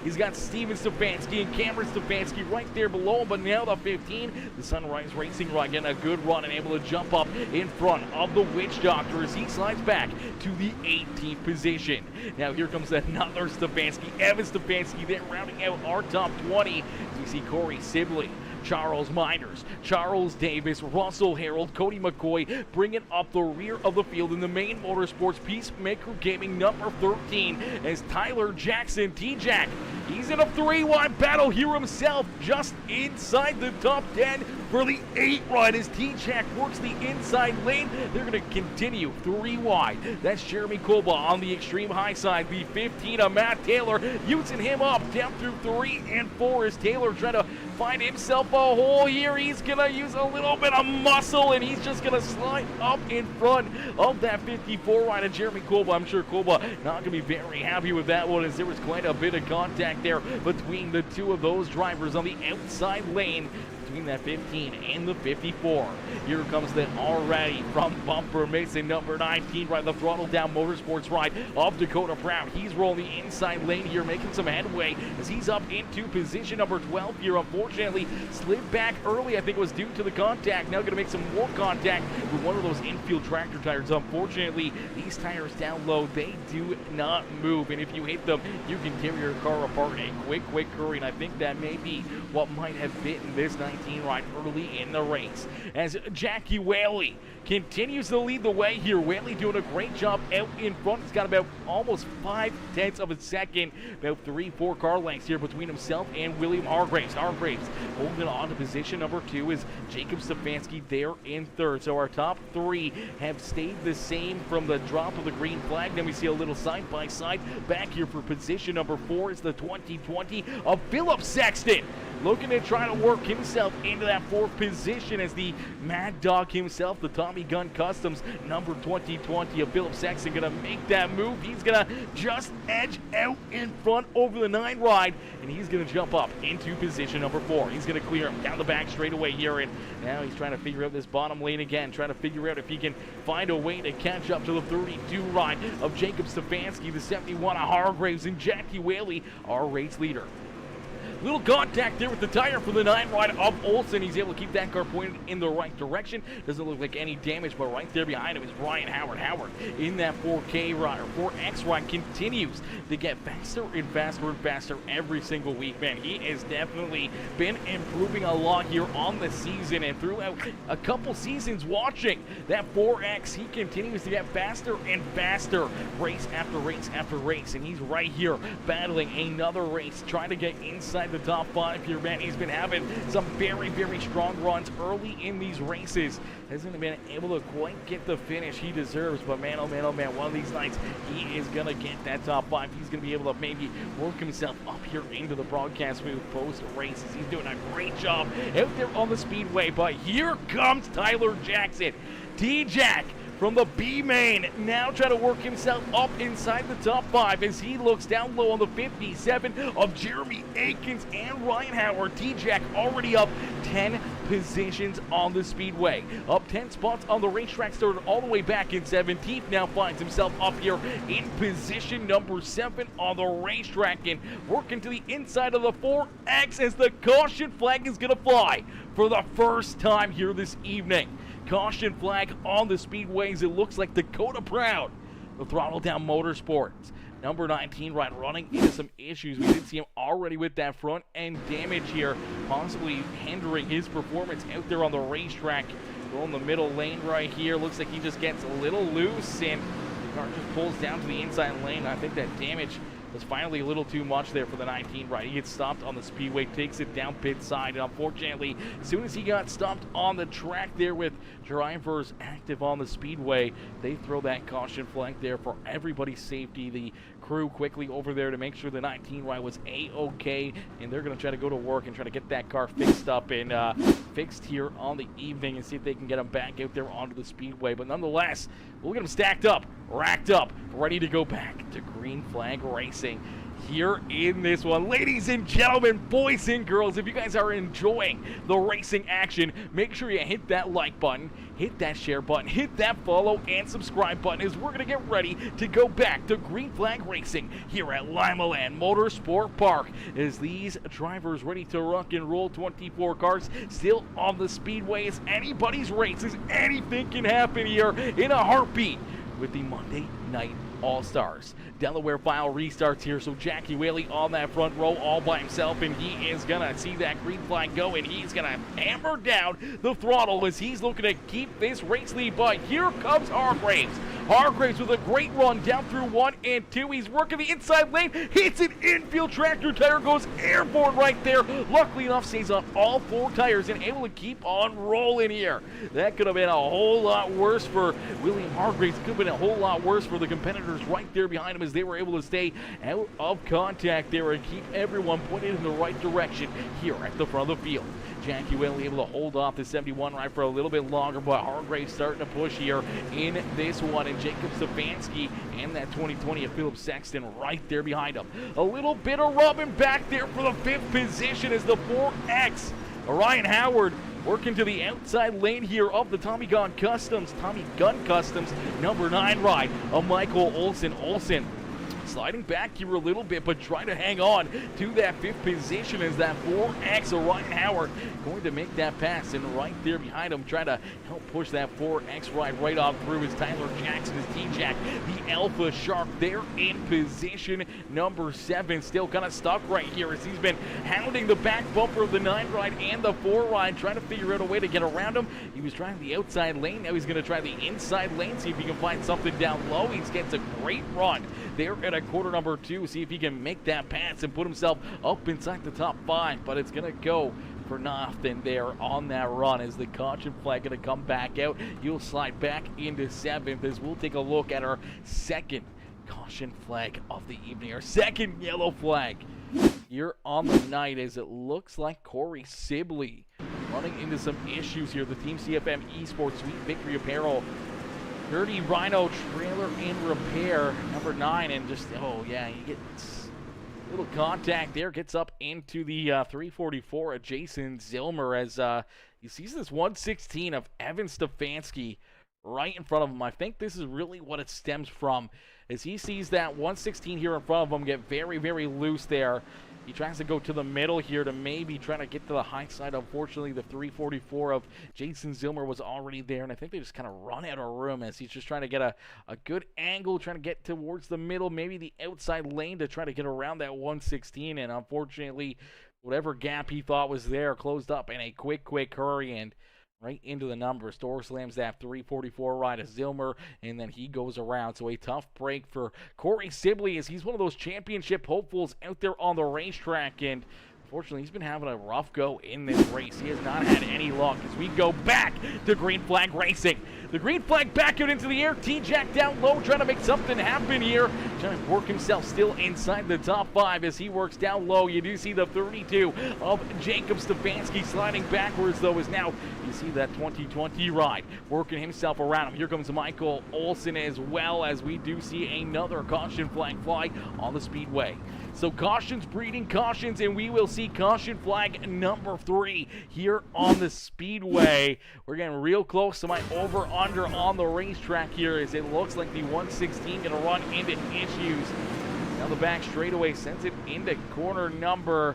He's got Steven Stefanski and Cameron Stefanski right there below him, but now the 15, the Sunrise Racing Rod getting a good run and able to jump up in front of the Witch Doctor as he slides back to the 18th position. Now here comes another Stefanski, Evan Stefanski, then rounding out our top 20 as we see Corey Sibley, Charles Miners, Charles Davis, Russell Harold, Cody McCoy bringing up the rear of the field in the Main Motorsports Peacemaker Gaming number 13 as Tyler Jackson, T-Jack, he's in a 3-wide battle here himself just inside the top 10 for the 8 ride as T-Jack works the inside lane. They're going to continue 3 wide. That's Jeremy Kolba on the extreme high side. The 15 of Matt Taylor using him up down through 3 and 4 as Taylor trying to find himself a hole here. He's going to use a little bit of muscle and he's just going to slide up in front of that 54 ride of Jeremy Kolba. I'm sure Kolba not going to be very happy with that one as there was quite a bit of contact there between the two of those drivers on the outside lane between that 15 and the 54. Here comes the already from bumper missing number 19, right, the Throttle Down Motorsports ride of Dakota Brown. He's rolling the inside lane here, making some headway as he's up into position number 12 here. Unfortunately, slid back early. I think it was due to the contact. Now going to make some more contact with one of those infield tractor tires. Unfortunately, these tires down low, they do not move, and if you hit them, you can tear your car apart in a quick hurry, and I think that may be what might have bitten this 19 ride early in the race. As Jackie Whaley continues to lead the way here. Whaley doing a great job out in front. He's got about almost 5/10 of a second, about 3-4 car lengths here between himself and William Hargraves. Hargraves holding on to position number 2 is Jacob Stefanski there in third. So our top 3 have stayed the same from the drop of the green flag. Then we see a little side-by-side back here for position number 4 is the 2020 of Philip Sexton, looking to try to work himself into that 4th position as the Mad Dog himself, the Tommy Gun Customs number 2020 of Philip Sexton, going to make that move. He's going to just edge out in front over the 9 ride, and he's going to jump up into position number 4. He's going to clear him down the back straightaway here, and now he's trying to figure out this bottom lane again, trying to figure out if he can find a way to catch up to the 32 ride of Jacob Stefanski, the 71 of Hargraves, and Jackie Whaley, our race leader. Little contact there with the tire for the 9 ride of Olsen. He's able to keep that car pointed in the right direction. Doesn't look like any damage, but right there behind him is Ryan Howard. Howard in that 4K ride, or 4X ride, continues to get faster and faster and faster every single week, man. He has definitely been improving a lot here on the season, and throughout a couple seasons watching that 4X, he continues to get faster and faster race after race after race, and he's right here battling another race, trying to get inside the top 5 here, man. He's been having some very strong runs early in these races. Hasn't been able to quite get the finish he deserves, but man, oh man, one of these nights, he is going to get that top 5. He's going to be able to maybe work himself up here into the broadcast booth post-races. He's doing a great job out there on the speedway, but here comes Tyler Jackson. T-Jack from the B main, now trying to work himself up inside the top 5 as he looks down low on the 57 of Jeremy Akins and Ryan Howard. T-Jack already up 10 positions on the speedway. Up 10 spots on the racetrack, started all the way back in 17th. Now finds himself up here in position number 7 on the racetrack and working to the inside of the 4X as the caution flag is going to fly for the first time here this evening. Caution flag on the speedways. It looks like Dakota Brown, the Throttle Down Motorsports number 19 ride, running into some issues. We did see him already with that front end damage here, possibly hindering his performance out there on the racetrack. Going the middle lane right here. Looks like he just gets a little loose and the car just pulls down to the inside lane. I think that damage was finally a little too much there for the 19 ride. He gets stopped on the speedway, takes it down pit side, and unfortunately, as soon as he got stopped on the track there with drivers active on the speedway, they throw that caution flag there for everybody's safety. The crew quickly over there to make sure the 19 ride was a-okay, and they're going to try to go to work and try to get that car fixed up and fixed here on the evening and see if they can get him back out there onto the speedway. But nonetheless, we'll get him stacked up, racked up, ready to go back to green flag racing here in this one. Ladies and gentlemen, boys and girls, if you guys are enjoying the racing action, make sure you hit that like button, hit that share button, hit that follow and subscribe button as we're going to get ready to go back to green flag racing here at Limaland Motorsport Park as these drivers ready to rock and roll. 24 cars still on the speedway. It's anybody's race, as anything can happen here in a heartbeat with the Monday Night All-Stars. Delaware file restarts here, so Jackie Whaley on that front row all by himself, and he is going to see that green flag go, and he's going to hammer down the throttle as he's looking to keep this race lead. But here comes Hargraves. Hargraves with a great run down through 1 and 2. He's working the inside lane, hits an infield tractor tire, goes airborne right there. Luckily enough, stays on all 4 tires and able to keep on rolling here. That could have been a whole lot worse for William Hargraves. Could have been a whole lot worse for the competitors right there behind him as they were able to stay out of contact there and keep everyone pointed in the right direction here at the front of the field. Jackie Whaley able to hold off the 71 ride for a little bit longer, but Hargraves starting to push here in this one, and Jacob Stefanski and that 2020 of Philip Sexton right there behind him. A little bit of rubbing back there for the 5th position as the 4X Ryan Howard working to the outside lane here of the Tommy Gunn Customs, number 9 ride of Michael Olsen. Sliding back here a little bit, but trying to hang on to that 5th position as that 4X of Ryan Howard going to make that pass. And right there behind him, trying to help push that 4X ride right on through is Tyler Jackson, his T-Jack, the Alpha Shark there in position number 7. Still kind of stuck right here as he's been hounding the back bumper of the 9 ride and the 4 ride, trying to figure out a way to get around him. He was trying the outside lane, now he's going to try the inside lane, see if he can find something down low. He gets a great run there at a quarter number 2, see if he can make that pass and put himself up inside the top 5, but it's going to go for nothing there on that run as the caution flag going to come back out. He'll slide back into 7th as we'll take a look at our second caution flag of the evening, our second yellow flag here on the night, as it looks like Corey Sibley running into some issues here. The Team CFM Esports Sweet Victory Apparel Dirty Rhino trailer in repair, number 9, and just, oh yeah, he gets a little contact there, gets up into the 344 of Jason Zilmer as he sees this 116 of Evan Stefanski right in front of him. I think this is really what it stems from, as he sees that 116 here in front of him get very, very loose there. He tries to go to the middle here to maybe try to get to the high side. Unfortunately, the 344 of Jason Zilmer was already there, and I think they just kind of run out of room as he's just trying to get a good angle, trying to get towards the middle, maybe the outside lane to try to get around that 116, and unfortunately, whatever gap he thought was there closed up in a quick hurry, and right into the numbers. Door slams that 344 ride of Zilmer, and then he goes around. So a tough break for Corey Sibley, as he's one of those championship hopefuls out there on the racetrack, and unfortunately, he's been having a rough go in this race. He has not had any luck as we go back to Green Flag Racing. The green flag back out into the air. T-Jack down low, trying to make something happen here. Trying to work himself still inside the top 5 as he works down low. You do see the 32 of Jacob Stefanski sliding backwards, though, as now you see that 2020 ride working himself around him. Here comes Michael Olsen as well, as we do see another caution flag fly on the speedway. So cautions breeding cautions, and we will see caution flag number 3 here on the speedway. We're getting real close to my over-under on the racetrack here, as it looks like the 116 going to run into issues. Now the back straightaway sends it into corner number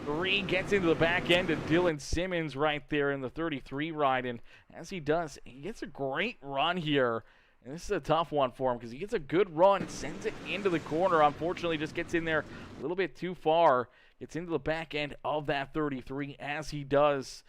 3, gets into the back end of Dylan Simmons right there in the 33 ride, and as he does, he gets a great run here. And this is a tough one for him because he gets a good run, sends it into the corner. Unfortunately, just gets in there a little bit too far. Gets into the back end of that 33 as he does.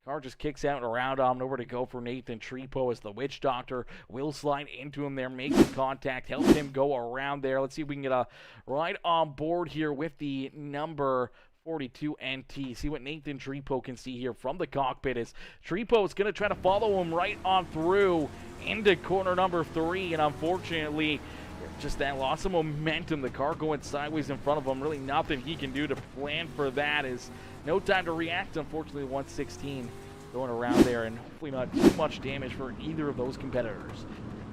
The car just kicks out and around on him. Nowhere to go for Nathan Trepo as the Witch Doctor will slide into him there, making contact, help him go around there. Let's see if we can get a ride on board here with the number 42 NT. See what Nathan Trepo can see here from the cockpit is Trepo is going to try to follow him right on through into corner number 3, and unfortunately, just that loss of momentum, the car going sideways in front of him, really nothing he can do to plan for that. Is no time to react. Unfortunately, 116 going around there, and hopefully not too much damage for either of those competitors.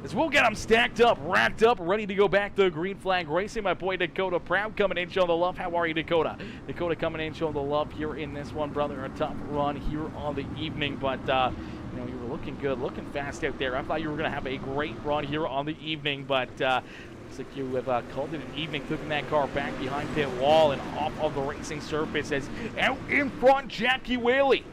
As we'll get them stacked up, racked up, ready to go back to Green Flag Racing. My boy Dakota Proud coming in, showing the love. How are you, Dakota? Dakota coming in, showing the love here in this one, brother. A tough run here on the evening, but you know, you were looking good, looking fast out there. I thought you were going to have a great run here on the evening, but looks like you have called it an evening, cooking that car back behind pit wall and off of the racing surface. As out in front, Jackie Whaley.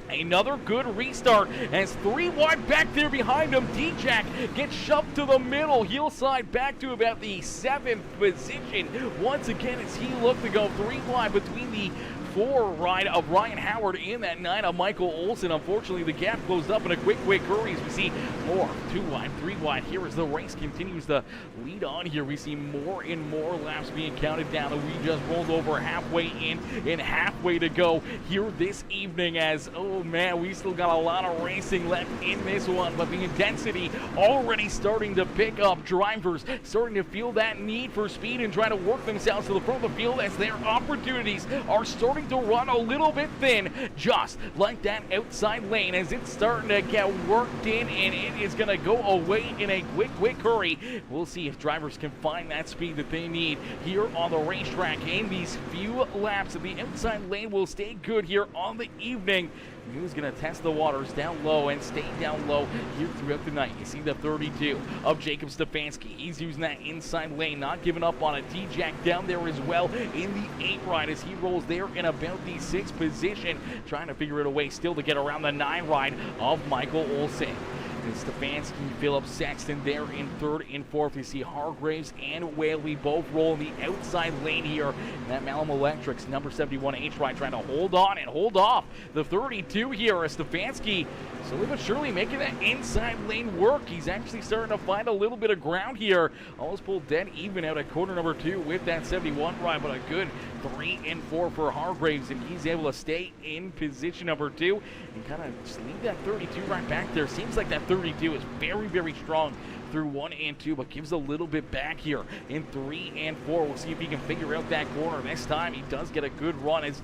Another good restart as 3 wide back there behind him. D-Jack gets shoved to the middle. Heel slide back to about the 7th position. Once again, as he looked to go 3 wide between the 4 ride of Ryan Howard and that 9 of Michael Olsen. Unfortunately, the gap closed up in a quick hurry as we see more 2 wide, 3 wide here as the race continues to lead on here. We see more and more laps being counted down, and we just rolled over halfway in and halfway to go here this evening as, oh man, we still got a lot of racing left in this one, but the intensity already starting to pick up. Drivers starting to feel that need for speed and trying to work themselves to the front of the field as their opportunities are starting starting to run a little bit thin, just like that outside lane as it's starting to get worked in, and it is going to go away in a quick hurry. We'll see if drivers can find that speed that they need here on the racetrack in these few laps. And the outside lane will stay good here on the evening. Who's going to test the waters down low and stay down low here throughout the night. You see the 32 of Jacob Stefanski. He's using that inside lane, not giving up on it. T-Jack down there as well in the 8 ride as he rolls there in about the 6th position, trying to figure it a way still to get around the 9 ride of Michael Olsen. And Stefanski, Phillips, Sexton there in 3rd and 4th. You see Hargraves and Whaley both roll in the outside lane here. And that Malum Electrics number 71 H-Ride trying to hold on and hold off the 32 here as Stefanski slowly but surely making that inside lane work. He's actually starting to find a little bit of ground here. Almost pulled dead even out at corner number 2 with that 71 ride, but a good 3 and 4 for Hargraves, and he's able to stay in position number 2 and kind of just leave that 32 right back there. Seems like that 32 is very strong through 1 and 2, but gives a little bit back here in 3 and 4. We'll see if he can figure out that corner. This time he does get a good run as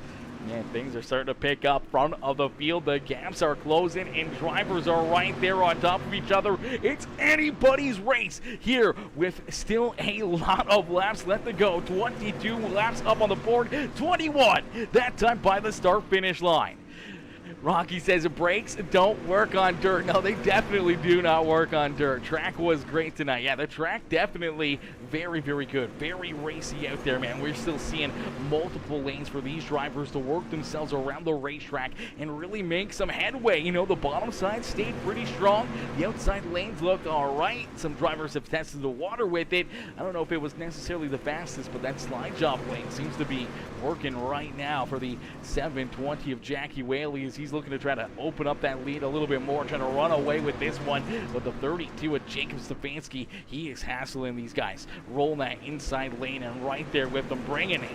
things are starting to pick up front of the field. The gaps are closing and drivers are right there on top of each other. It's anybody's race here with still a lot of laps left to go. 22 laps up on the board, 21 that time by the start-finish line. Rocky says brakes don't work on dirt. No, they definitely do not work on dirt. Track was great tonight. Yeah, the track definitely very good. Very racy out there, man. We're still seeing multiple lanes for these drivers to work themselves around the racetrack and really make some headway. You know, the bottom side stayed pretty strong. The outside lanes looked all right. Some drivers have tested the water with it. I don't know if it was necessarily the fastest, but that slide job lane seems to be working right now for the 720 of Jackie Whaley as he's looking to try to open up that lead a little bit more, trying to run away with this one. But the 32 of Jacob Stefanski, he is hassling these guys, rolling that inside lane, and right there with them, bringing it.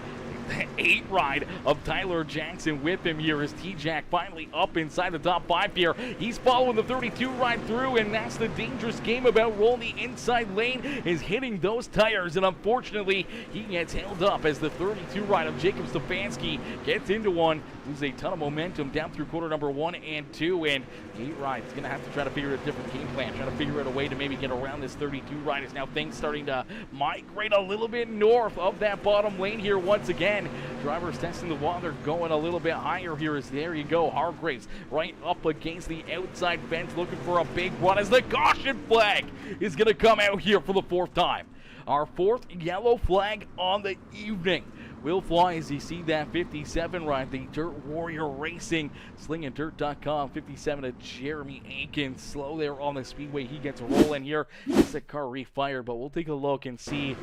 The 8 ride of Tyler Jackson with him here as T-Jack finally up inside the top 5 here. He's following the 32 ride through, and that's the dangerous game about rolling the inside lane, is hitting those tires, and unfortunately he gets held up as the 32 ride of Jacob Stefanski gets into one, loses a ton of momentum down through quarter number 1 and 2, and the 8 ride is going to have to try to figure out a different game plan, try to figure out a way to maybe get around this 32 ride as now things starting to migrate a little bit north of that bottom lane here once again. Drivers testing the water, going a little bit higher here as there you go. Hargraves right up against the outside fence looking for a big run as the caution flag is going to come out here for the 4th time. Our 4th yellow flag on the evening will fly as you see that 57 ride, the Dirt Warrior Racing, slingingdirt.com, 57 to Jeremy Aikens. Slow there on the speedway. He gets rolling here. It's a car refired, but we'll take a look and see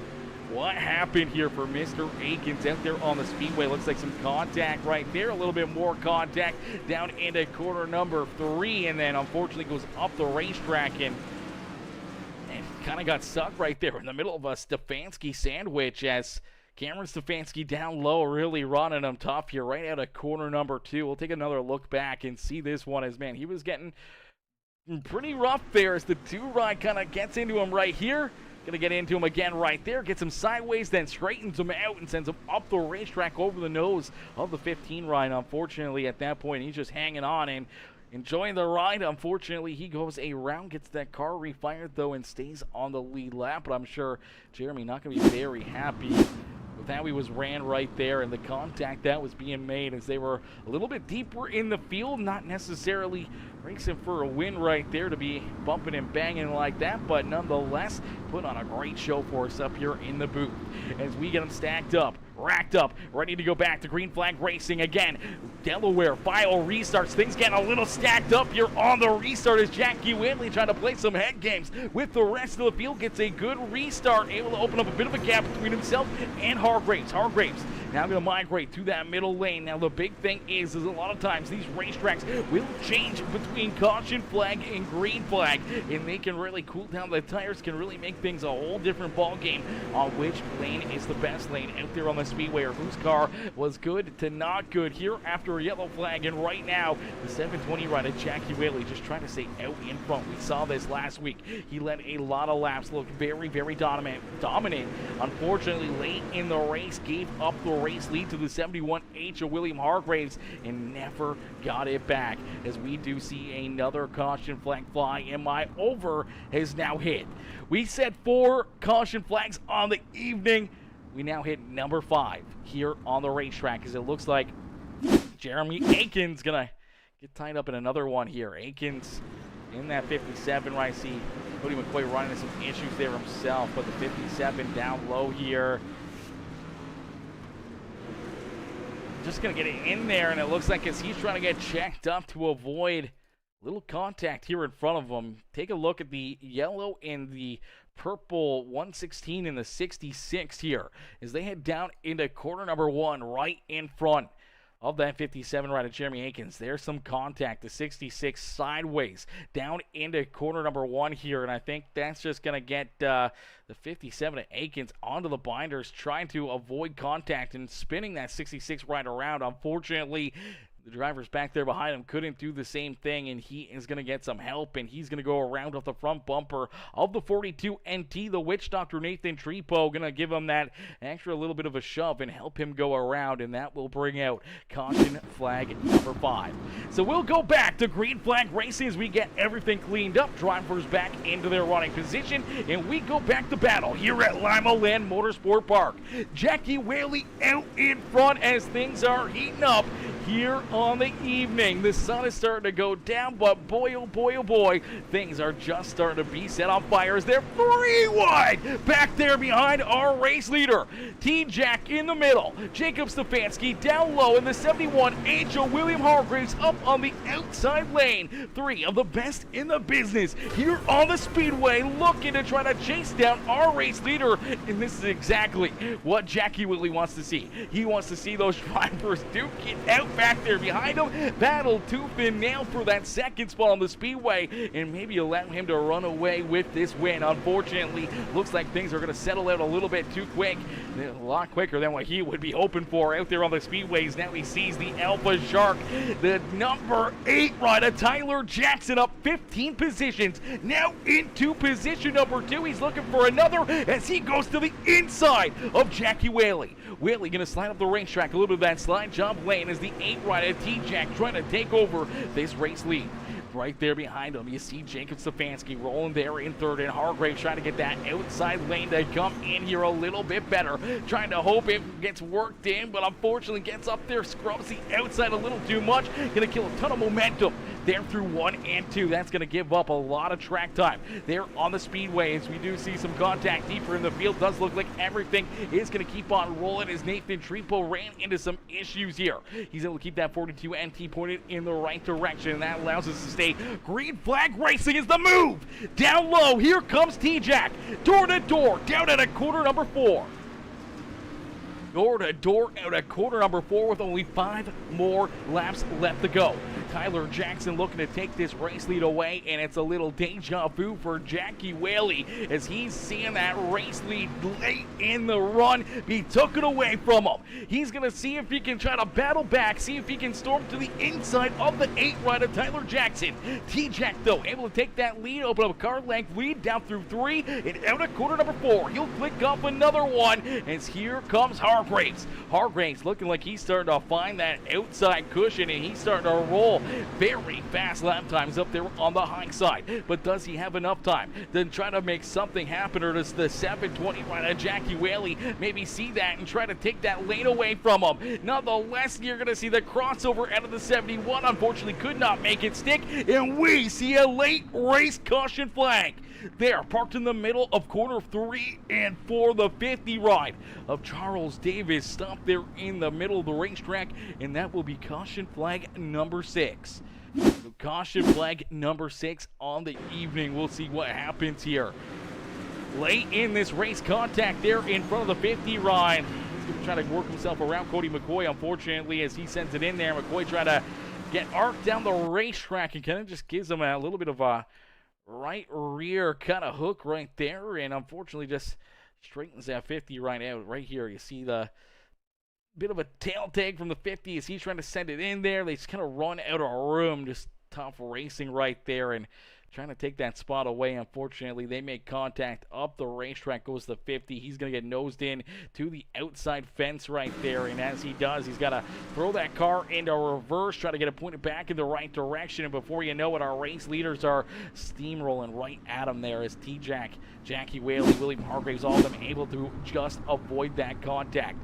what happened here for Mr. Aikens out there on the speedway. Looks like some contact right there, a little bit more contact down into corner number 3, and then unfortunately goes up the racetrack and kind of got stuck right there in the middle of a Stefanski sandwich as Cameron Stefanski down low, really running him tough here right out of corner number 2. We'll take another look back and see this one as, man, he was getting pretty rough there as the 2 ride kind of gets into him right here. Gonna get into him again right there, gets him sideways, then straightens him out and sends him up the racetrack over the nose of the 15 ride. Unfortunately, at that point, he's just hanging on and enjoying the ride. Unfortunately, he goes around, gets that car refired though, and stays on the lead lap. But I'm sure Jeremy not going to be very happy with how he was ran right there and the contact that was being made as they were a little bit deeper in the field, not necessarily racing for a win right there to be bumping and banging like that, but nonetheless put on a great show for us up here in the booth as we get them stacked up, racked up, ready to go back to green flag racing again. Delaware file restarts, things getting a little stacked up here on the restart as Jackie Whitley trying to play some head games with the rest of the field, gets a good restart, able to open up a bit of a gap between himself and Hargraves. Hargraves now going to migrate through that middle lane. Now the big thing is a lot of times these racetracks will change between caution flag and green flag, and they can really cool down. The tires can really make things a whole different ball game on which lane is the best lane out there on the speedway, or whose car was good to not good here after a yellow flag. And right now the 720 rider Jackie Whaley just trying to stay out in front. We saw this last week. He led a lot of laps, looked very dominant. Unfortunately, late in the race gave up the race lead to the 71H of William Hargraves and never got it back, as we do see another caution flag fly, and my over has now hit. We set 4 caution flags on the evening. We now hit number 5 here on the racetrack, as it looks like Jeremy Aiken's gonna get tied up in another one here. Aiken's in that 57, right? I see Cody McCoy running into some issues there himself, but the 57 down low here. Just going to get it in there, and it looks like as he's trying to get checked up to avoid a little contact here in front of him. Take a look at the yellow and the purple 116 and the 66 here as they head down into corner number 1 right in front of that 57 right of Jeremy Aikens. There's some contact. The 66 sideways down into corner number 1 here, and I think that's just going to get the 57 of Aikens onto the binders, trying to avoid contact and spinning that 66 right around. Unfortunately, the drivers back there behind him couldn't do the same thing, and he is going to get some help, and he's going to go around off the front bumper of the 42 NT. The Witch Doctor Nathan Trepo going to give him that extra little bit of a shove and help him go around, and that will bring out caution flag number 5. So we'll go back to green flag racing as we get everything cleaned up, drivers back into their running position, and we go back to battle here at Limaland Motorsport Park. Jackie Whaley out in front as things are heating up here on the evening. The sun is starting to go down, but boy, oh boy, oh boy, things are just starting to be set on fire as they're 3 wide back there behind our race leader. T-Jack in the middle, Jacob Stefanski down low in the 71 H.O. William Hargraves up on the outside lane. 3 of the best in the business here on the speedway, looking to try to chase down our race leader, and this is exactly what Jackie Whitley wants to see. He wants to see those drivers duke it out back there behind him, battle tooth and nail for that second spot on the speedway, and maybe allow him to run away with this win. Unfortunately, looks like things are going to settle out a little bit too quick, a lot quicker than what he would be hoping for out there on the speedways. Now he sees the Alpha Shark, the number 8 rider, Tyler Jackson, up 15 positions, now into position number 2. He's looking for another as he goes to the inside of Jackie Whaley. Whaley going to slide up the racetrack, a little bit of that slide job lane as the 8 rider T-Jack trying to take over this race lead. Right there behind him, you see Jacob Stefanski rolling there in 3rd, and Hargraves trying to get that outside lane to come in here a little bit better, trying to hope it gets worked in, but unfortunately gets up there, scrubs the outside a little too much, gonna kill a ton of momentum there through 1 and 2. That's gonna give up a lot of track time there on the speedway as we do see some contact deeper in the field. Does look like everything is gonna keep on rolling as Nathan Trepo ran into some issues here. He's able to keep that 42 NT pointed in the right direction, and that allows us to stay green flag racing is the move. Down low, here comes T-Jack. Door to door, down at a corner number 4. Door to door out at corner number 4 with only 5 more laps left to go. Tyler Jackson looking to take this race lead away, and it's a little deja vu for Jackie Whaley as he's seeing that race lead late in the run be taken away from him. He's going to see if he can try to battle back, see if he can storm to the inside of the 8 rider Tyler Jackson. T-Jack, though, able to take that lead, open up a car length lead down through 3 and out at corner number 4. He'll click up another one as here comes Hargraves. Hargraves looking like he's starting to find that outside cushion, and he's starting to roll very fast lap times up there on the high side. But does he have enough time to try to make something happen, or does the 720 rider Jackie Whaley maybe see that and try to take that lane away from him? Nonetheless, you're going to see the crossover out of the 71. Unfortunately, could not make it stick, and we see a late race caution flag. There, parked in the middle of corner 3 and 4, the 50 ride of Charles Davis stopped there in the middle of the racetrack, and that will be caution flag number 6. So caution flag number 6 on the evening. We'll see what happens here. Late in this race, contact there in front of the 50 ride. He's going to try to work himself around Cody McCoy, unfortunately, as he sends it in there. McCoy trying to get arced down the racetrack and kind of just gives him a little bit of a right rear kind of hook right there, and unfortunately just straightens that 50 right out. Right here you see the bit of a tail tag from the 50 as he's trying to send it in there. They just kind of run out of room. Just tough racing right there, and trying to take that spot away. Unfortunately, they make contact up the racetrack, goes to 50. He's going to get nosed in to the outside fence right there, and as he does, he's got to throw that car into reverse, try to get it pointed back in the right direction, and before you know it, our race leaders are steamrolling right at him there as T-Jack, Jackie Whaley, William Hargraves, all of them able to just avoid that contact.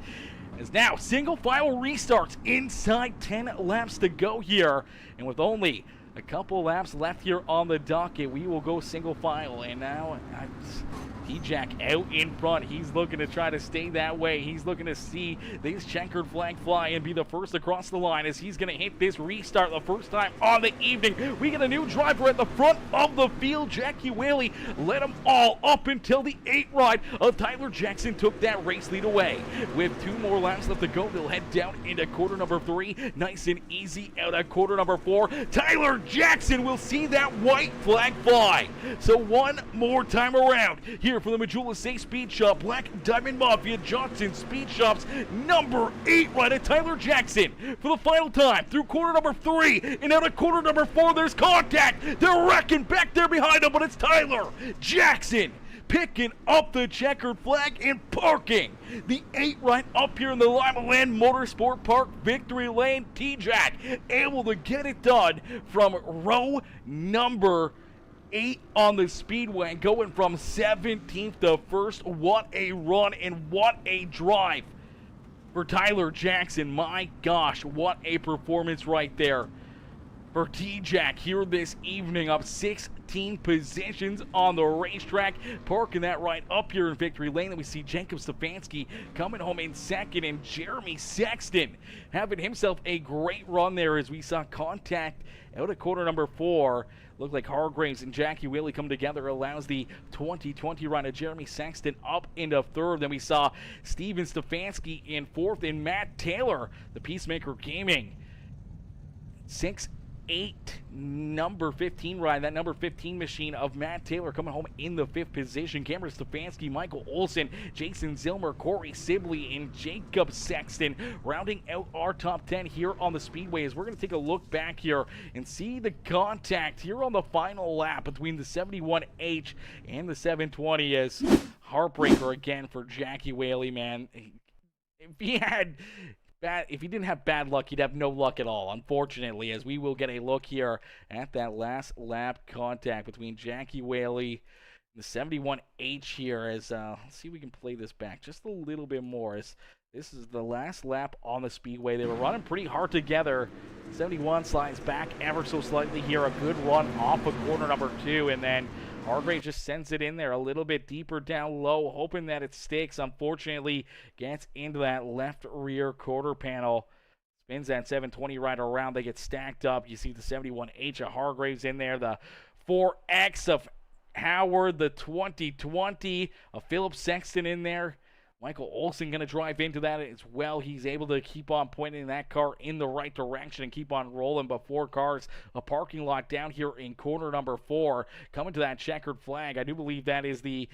As now, single file restarts inside 10 laps to go here, and with only a couple laps left here on the docket, we will go single file, and now T-Jack out in front. He's looking to try to stay that way. He's looking to see this checkered flag fly and be the first across the line as he's going to hit this restart the first time on the evening. We get a new driver at the front of the field. Jackie Whaley led them all up until the 8 ride of Tyler Jackson took that race lead away. With 2 more laps left to go, they'll head down into quarter number 3. Nice and easy out at quarter number 4. Tyler Jackson will see that white flag fly. So one more time around here for the Majula Safe Speed Shop, Black Diamond Mafia Johnson Speed Shop's number 8 ride at Tyler Jackson for the final time through quarter number 3, and out of quarter number 4 there's contact. They're wrecking back there behind him, but it's Tyler Jackson picking up the checkered flag and parking the 8 right up here in the Limaland Motorsport Park victory lane. T-Jack able to get it done from row number 8 on the speedway, going from 17th to 1st. What a run and what a drive for Tyler Jackson. My gosh, what a performance right there for T-Jack here this evening, up 16 positions on the racetrack, parking that right up here in victory lane. Then we see Jacob Stefanski coming home in second, and Jeremy Sexton having himself a great run there as we saw contact out of quarter number 4. Looked like Hargraves and Jackie Whaley come together, allows the 2020 run of Jeremy Sexton up into 3rd. Then we saw Steven Stefanski in 4th, and Matt Taylor, the Peacemaker Gaming, 6-8 number 15 ride, that number 15 machine of Matt Taylor coming home in the 5th position. Cameron Stefanski, Michael Olson, Jason Zilmer, Corey Sibley, and Jacob Sexton rounding out our top 10 here on the speedway. As we're going to take a look back here and see the contact here on the final lap between the 71H and the 720 as heartbreaker again for Jackie Whaley, man. If he didn't have bad luck, he'd have no luck at all, unfortunately, as we will get a look here at that last lap contact between Jackie Whaley and the 71H here. As let's see if we can play this back just a little bit more. As this is the last lap on the speedway. They were running pretty hard together. 71 slides back ever so slightly here. A good run off of corner number 2, and then Hargraves just sends it in there a little bit deeper down low, hoping that it sticks. Unfortunately, gets into that left rear quarter panel. Spins that 720 right around. They get stacked up. You see the 71H of Hargraves in there. The 4X of Howard. The 2020 of Philip Sexton in there. Michael Olson going to drive into that as well. He's able to keep on pointing that car in the right direction and keep on rolling. But 4 cars, a parking lot down here in corner number 4, coming to that checkered flag. I do believe that is the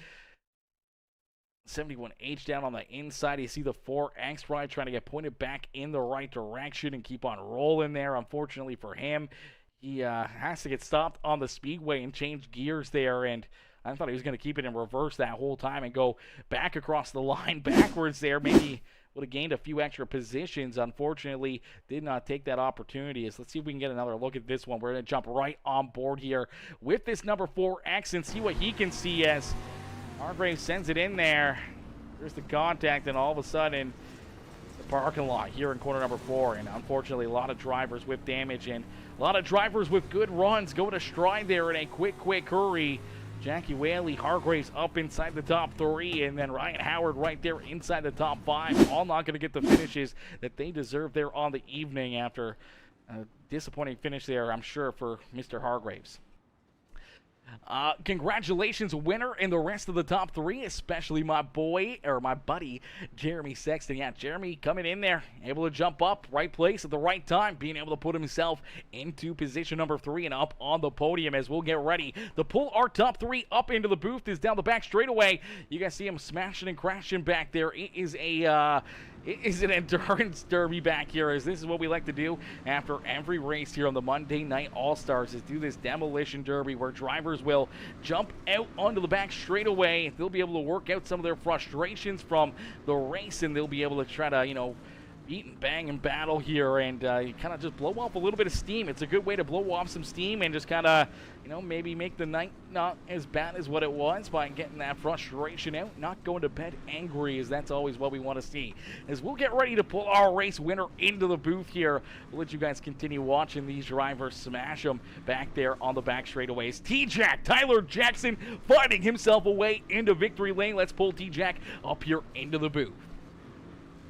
71H down on the inside. You see the 4X ride trying to get pointed back in the right direction and keep on rolling there. Unfortunately for him, he has to get stopped on the speedway and change gears there, and I thought he was going to keep it in reverse that whole time and go back across the line backwards there. Maybe would have gained a few extra positions. Unfortunately, did not take that opportunity. Let's see if we can get another look at this one. We're going to jump right on board here with this number 4X and see what he can see as Hargraves sends it in there. There's the contact, and all of a sudden, the parking lot here in corner number 4. And unfortunately, a lot of drivers with damage and a lot of drivers with good runs go to stride there in a quick hurry. Jackie Whaley, Hargraves up inside the top 3, and then Ryan Howard right there inside the top 5. All not going to get the finishes that they deserve there on the evening after a disappointing finish there, I'm sure, for Mr. Hargraves. Congratulations, winner, and the rest of the top 3, especially my buddy, Jeremy Sexton. Yeah, Jeremy coming in there, able to jump up, right place at the right time, being able to put himself into position number 3 and up on the podium as we'll get ready to pull our top 3 up into the booth. Is down the back straightaway. You guys see him smashing and crashing back there. It is a It is an endurance derby back here, as this is what we like to do after every race here on the Monday Night All-Stars, is do this demolition derby where drivers will jump out onto the back straightaway. They'll be able to work out some of their frustrations from the race, and they'll be able to try to, beat and bang and battle here and kind of just blow off a little bit of steam. It's a good way to blow off some steam and just kind of, maybe make the night not as bad as what it was by getting that frustration out, not going to bed angry, as that's always what we want to see. As we'll get ready to pull our race winner into the booth here, we'll let you guys continue watching these drivers smash them back there on the back straightaways. T-Jack, Tyler Jackson, finding himself a way into victory lane. Let's pull T-Jack up here into the booth.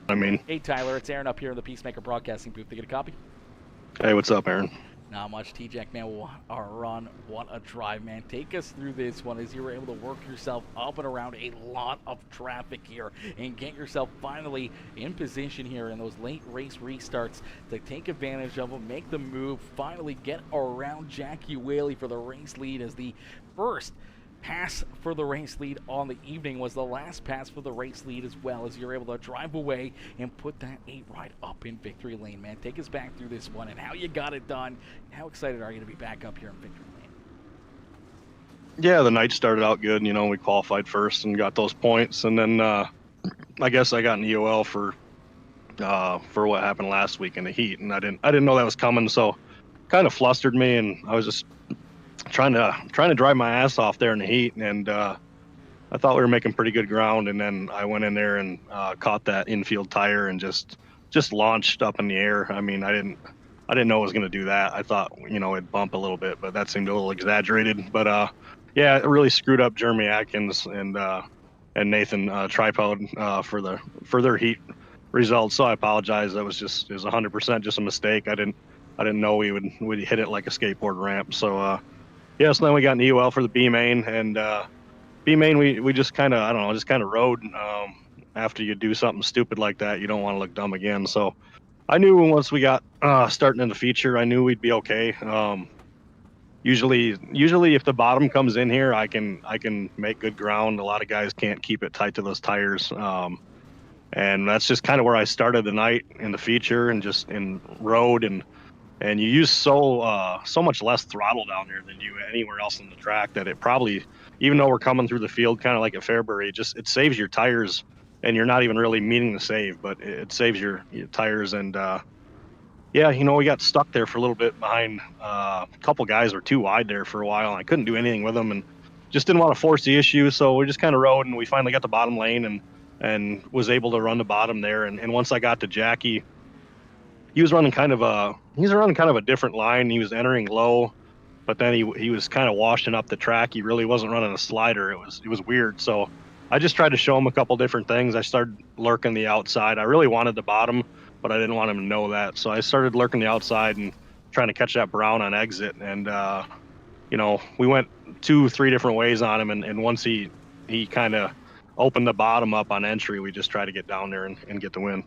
Hey, Tyler, it's Aaron up here in the Peacemaker Broadcasting booth. To get a copy? Hey, what's up, Aaron? Not much, T-Jack, man. What a run. What a drive, man. Take us through this one as you were able to work yourself up and around a lot of traffic here and get yourself finally in position here in those late race restarts to take advantage of them, make the move, finally get around Jackie Whaley for the race lead, as the first pass for the race lead on the evening was the last pass for the race lead, as well, as you're able to drive away and put that 8 right up in victory lane, man. Take us back through this one and how you got it done. How excited are you to be back up here in victory lane? Yeah, the night started out good. We qualified first and got those points, and then I guess I got an EOL for what happened last week in the heat, and I didn't know that was coming, so kind of flustered me, and I was just trying to drive my ass off there in the heat, and I thought we were making pretty good ground, and then I went in there and caught that infield tire and just launched up in the air. I didn't know it was going to do that. I thought it'd bump a little bit, but that seemed a little exaggerated. But yeah, it really screwed up Jeremy Atkins and Nathan Tripod for their heat results. So I apologize. It was 100% just a mistake. I didn't know we'd hit it like a skateboard ramp. So yeah, so then we got an EOL for the B main, and B main we just kind of rode. After you do something stupid like that, you don't want to look dumb again. So I knew once we got starting in the feature, I knew we'd be okay. Usually if the bottom comes in here, I can make good ground. A lot of guys can't keep it tight to those tires, and that's just kind of where I started the night in the feature, and just in road, and you use so much less throttle down there than you anywhere else on the track, that it probably, even though we're coming through the field kind of like at Fairbury, it saves your tires, and you're not even really meaning to save, but it saves your tires. And yeah, we got stuck there for a little bit behind a couple guys were too wide there for a while, and I couldn't do anything with them, and just didn't want to force the issue. So we just kind of rode, and we finally got the bottom lane and was able to run the bottom there. And once I got to Jackie, he was running kind of a different line. He was entering low, but then he was kind of washing up the track. He really wasn't running a slider. It was weird. So I just tried to show him a couple different things. I started lurking the outside. I really wanted the bottom, but I didn't want him to know that. So I started lurking the outside and trying to catch that brown on exit. And we went 2-3 different ways on him. And once he kind of opened the bottom up on entry, we just tried to get down there and get the win.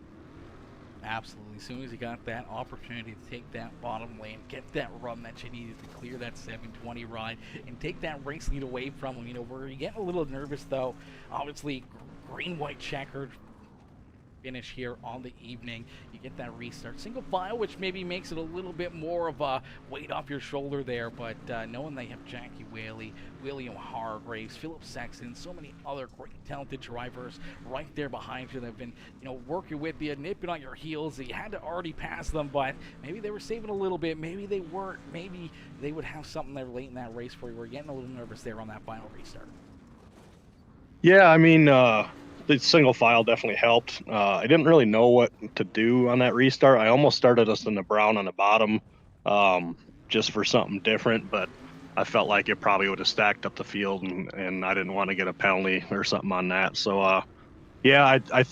Absolutely. As soon as you got that opportunity to take that bottom lane, get that run that you needed to clear that 720 ride, and take that race lead away from him. Where you get a little nervous, though. Obviously, green-white checkered finish here on the evening. You get that restart single file, which maybe makes it a little bit more of a weight off your shoulder there, but knowing they have Jackie Whaley, William Hargraves, Philip Sexton, so many other great talented drivers right there behind you that have been working with you, nipping on your heels. You had to already pass them, but maybe they were saving a little bit, maybe they weren't, maybe they would have something there late in that race for you. We're getting a little nervous there on that final restart. Yeah, the single file definitely helped. I didn't really know what to do on that restart. I almost started us in the brown on the bottom, just for something different, but I felt like it probably would have stacked up the field, and I didn't want to get a penalty or something on that. So yeah, I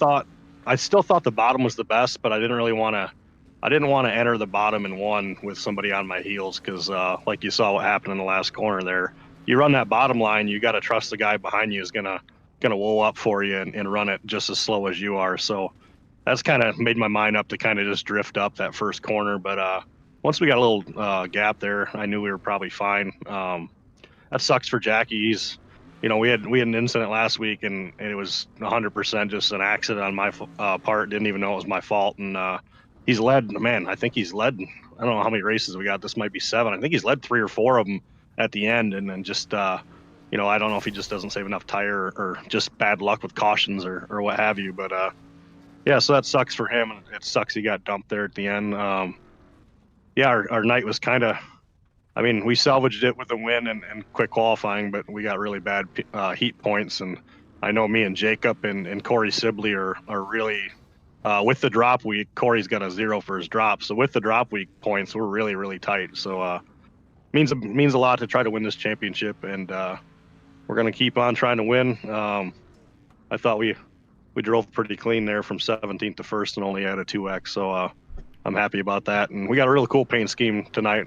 still thought the bottom was the best, but I didn't want to enter the bottom in one with somebody on my heels, because like you saw what happened in the last corner there. You run that bottom line, you got to trust the guy behind you is gonna woe up for you and run it just as slow as you are. So that's kind of made my mind up to kind of just drift up that first corner. But once we got a little gap there, I knew we were probably fine. That sucks for Jackie. we had an incident last week, and it was 100% just an accident on my part. Didn't even know it was my fault. And he's led, man. I think he's led. I don't know how many races we got. This might be 7. I think he's led 3 or 4 of them at the end, and then just I don't know if he just doesn't save enough tire or just bad luck with cautions or what have you. But yeah, so that sucks for him, and it sucks he got dumped there at the end. Yeah, our night was kind of. I mean, we salvaged it with a win and quick qualifying, but we got really bad heat points. And I know me and Jacob and Corey Sibley are really with the drop week. Corey's got a 0 for his drop, so with the drop week points, we're really really tight. So means a lot to try to win this championship, and we're gonna keep on trying to win. I thought we drove pretty clean there from 17th to first and only had a 2x, so I'm happy about that. And we got a really cool paint scheme tonight.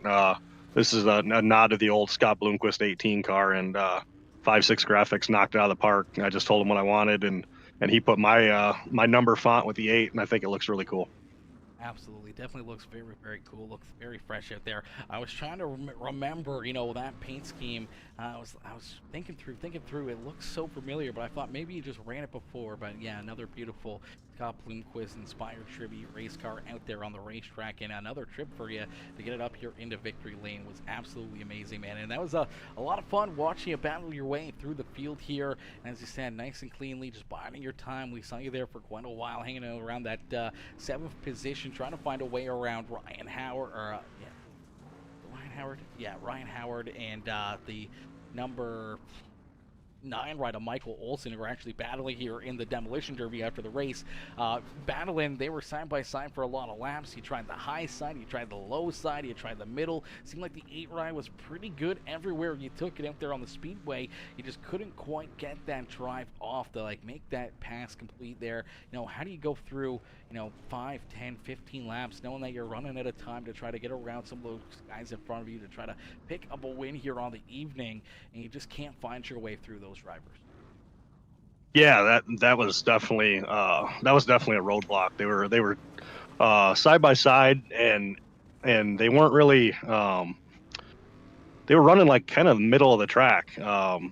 This is a nod to the old Scott Bloomquist 18 car, and 5.6 graphics knocked it out of the park. I just told him what I wanted, and he put my my number font with the 8, and I think it looks really cool. Absolutely, definitely looks very, very cool. Looks very fresh out there. I was trying to remember, that paint scheme. I was thinking through. It looks so familiar, but I thought maybe you just ran it before. But yeah, another beautiful Scott Bloomquist inspired tribute race car out there on the racetrack, and another trip for you to get it up here into victory lane was absolutely amazing, man. And that was a lot of fun watching you battle your way through the field here. And as you said, nice and cleanly, just biding your time. We saw you there for quite a while, hanging out around that 7th position, trying to find a way around Ryan Howard, Ryan Howard, and the number 9 rider Michael Olson, who are actually battling here in the demolition derby after the race. Battling, they were side by side for a lot of laps. He tried the high side, he tried the low side, he tried the middle. Seemed like the 8 ride was pretty good everywhere you took it out there on the speedway. You just couldn't quite get that drive off to make that pass complete there. How do you go through 5, 10, 15 laps knowing that you're running at a time to try to get around some of those guys in front of you to try to pick up a win here on the evening, and you just can't find your way through those drivers? Yeah, that was definitely a roadblock. They were side by side, and they weren't really they were running kind of the middle of the track.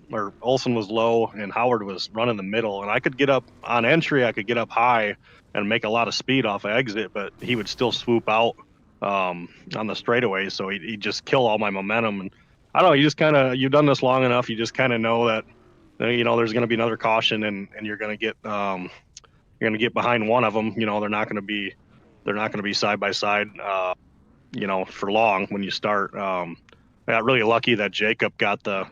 Where Olson was low and Howard was running the middle, and I could get up on entry, I could get up high and make a lot of speed off of exit, but he would still swoop out on the straightaway, so he'd just kill all my momentum. And I don't know, you just you've done this long enough, you just kind of know that there's going to be another caution, and you're going to get behind one of them. They're not going to be side by side for long when you start. I got really lucky that Jacob got the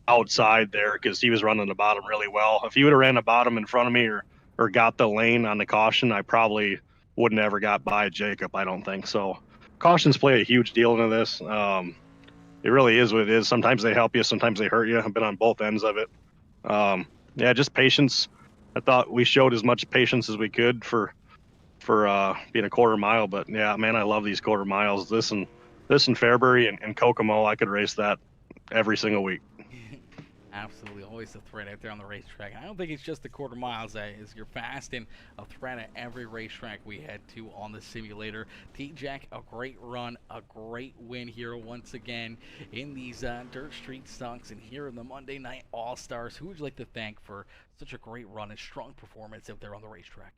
outside there because he was running the bottom really well. If he would have ran the bottom in front of me or got the lane on the caution, I probably wouldn't ever got by Jacob, I don't think. So cautions play a huge deal into this. It really is what it is. Sometimes they help you, sometimes they hurt you. I've been on both ends of it. Yeah, just patience. I thought we showed as much patience as we could for being a quarter mile, but yeah, man, I love these quarter miles. This and Fairbury and Kokomo, I could race that every single week. Absolutely, always a threat out there on the racetrack. I don't think it's just the quarter miles. Is you're fast and a threat at every racetrack we head to on the simulator. T-Jack, a great run, a great win here once again in these Dirt Street Stocks and here in the Monday Night All-Stars. Who would you like to thank for such a great run and strong performance out there on the racetrack?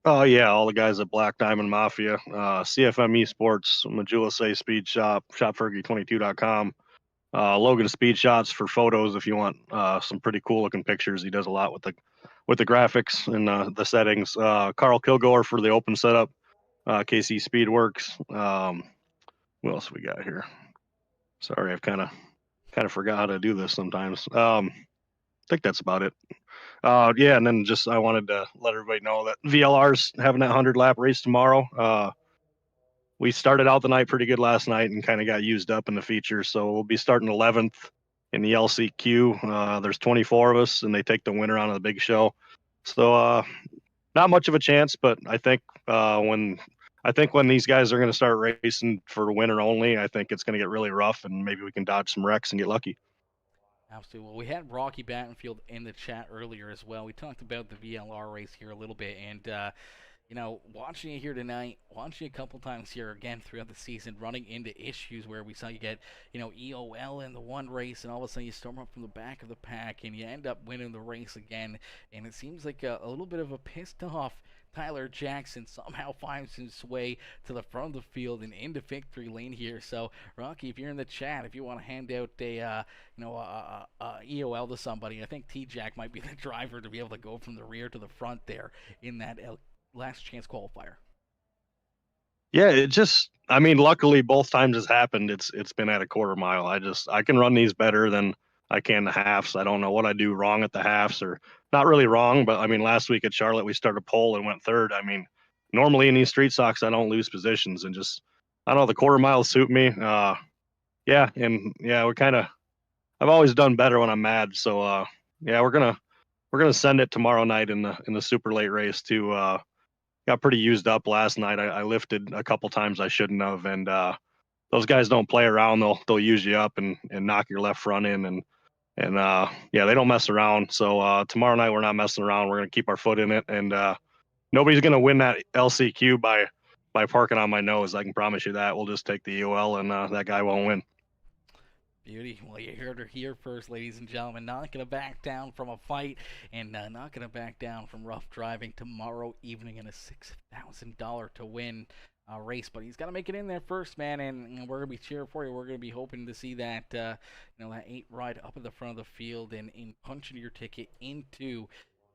Oh yeah, all the guys at Black Diamond Mafia, CFM Esports, Majula Say Speed Shop, ShopFergie22.com. Logan Speed Shots for photos if you want some pretty cool looking pictures. He does a lot with the graphics and the settings. Carl Kilgore for the open setup. KC Speedworks. What else we got here? Sorry, I've kind of forgot how to do this sometimes. I think that's about it. Yeah, and then just I wanted to let everybody know that VLR's having that 100 lap race tomorrow. We started out the night pretty good last night and kind of got used up in the features. So we'll be starting 11th in the LCQ. There's 24 of us, and they take the winner on of the big show. So not much of a chance, but I think when these guys are going to start racing for winner only, I think it's going to get really rough, and maybe we can dodge some wrecks and get lucky. Absolutely. Well, we had Rocky Battenfield in the chat earlier as well. We talked about the VLR race here a little bit, and watching you here tonight, watching you a couple times here again throughout the season, running into issues where we saw you get, EOL in the one race, and all of a sudden you storm up from the back of the pack, and you end up winning the race again. And it seems like a little bit of a pissed off Tyler Jackson somehow finds his way to the front of the field and into victory lane here. So, Rocky, if you're in the chat, if you want to hand out a EOL to somebody, I think T-Jack might be the driver to be able to go from the rear to the front there in that last chance qualifier. Yeah, luckily both times it's happened. It's been at a quarter mile. I can run these better than I can the halves. I don't know what I do wrong at the halves, or not really wrong, but last week at Charlotte we started pole and went third. Normally in these street stocks I don't lose positions, and just I don't know, the quarter miles suit me. I've always done better when I'm mad. So we're gonna send it tomorrow night in the super late race to got pretty used up last night. I lifted a couple times I shouldn't have, and those guys don't play around. They'll use you up and knock your left front in, and they don't mess around. So tomorrow night we're not messing around. We're gonna keep our foot in it, and nobody's gonna win that LCQ by parking on my nose. I can promise you that. We'll just take the EOL, and that guy won't win. Beauty. Well, you heard her here first, ladies and gentlemen. Not going to back down from a fight, and not going to back down from rough driving tomorrow evening in a $6,000 to win race. But he's got to make it in there first, man, and we're going to be cheering for you. We're going to be hoping to see that, that 8 ride up at the front of the field and punching your ticket into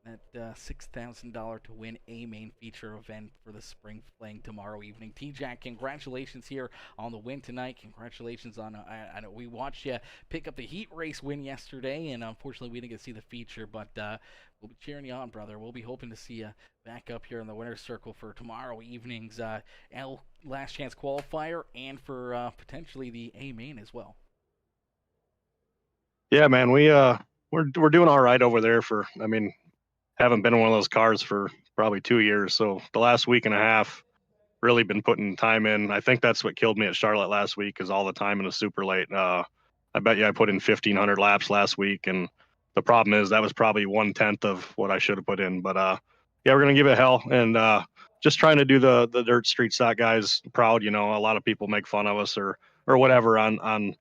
that $6,000 to win a main feature event for the spring fling tomorrow evening. T-Jack, congratulations here on the win tonight. Congratulations on, I know we watched you pick up the heat race win yesterday, and unfortunately we didn't get to see the feature, but we'll be cheering you on, brother. We'll be hoping to see you back up here in the winner's circle for tomorrow evening's last chance qualifier, and for potentially the A main as well. Yeah, man, we're doing all right over there for, haven't been in one of those cars for probably 2 years. So the last week and a half, really been putting time in. I think that's what killed me at Charlotte last week, is all the time in a super late. I bet you I put in 1,500 laps last week, and the problem is that was probably 1/10 of what I should have put in. But we're gonna give it hell, and just trying to do the dirt street stock guys proud. A lot of people make fun of us or whatever on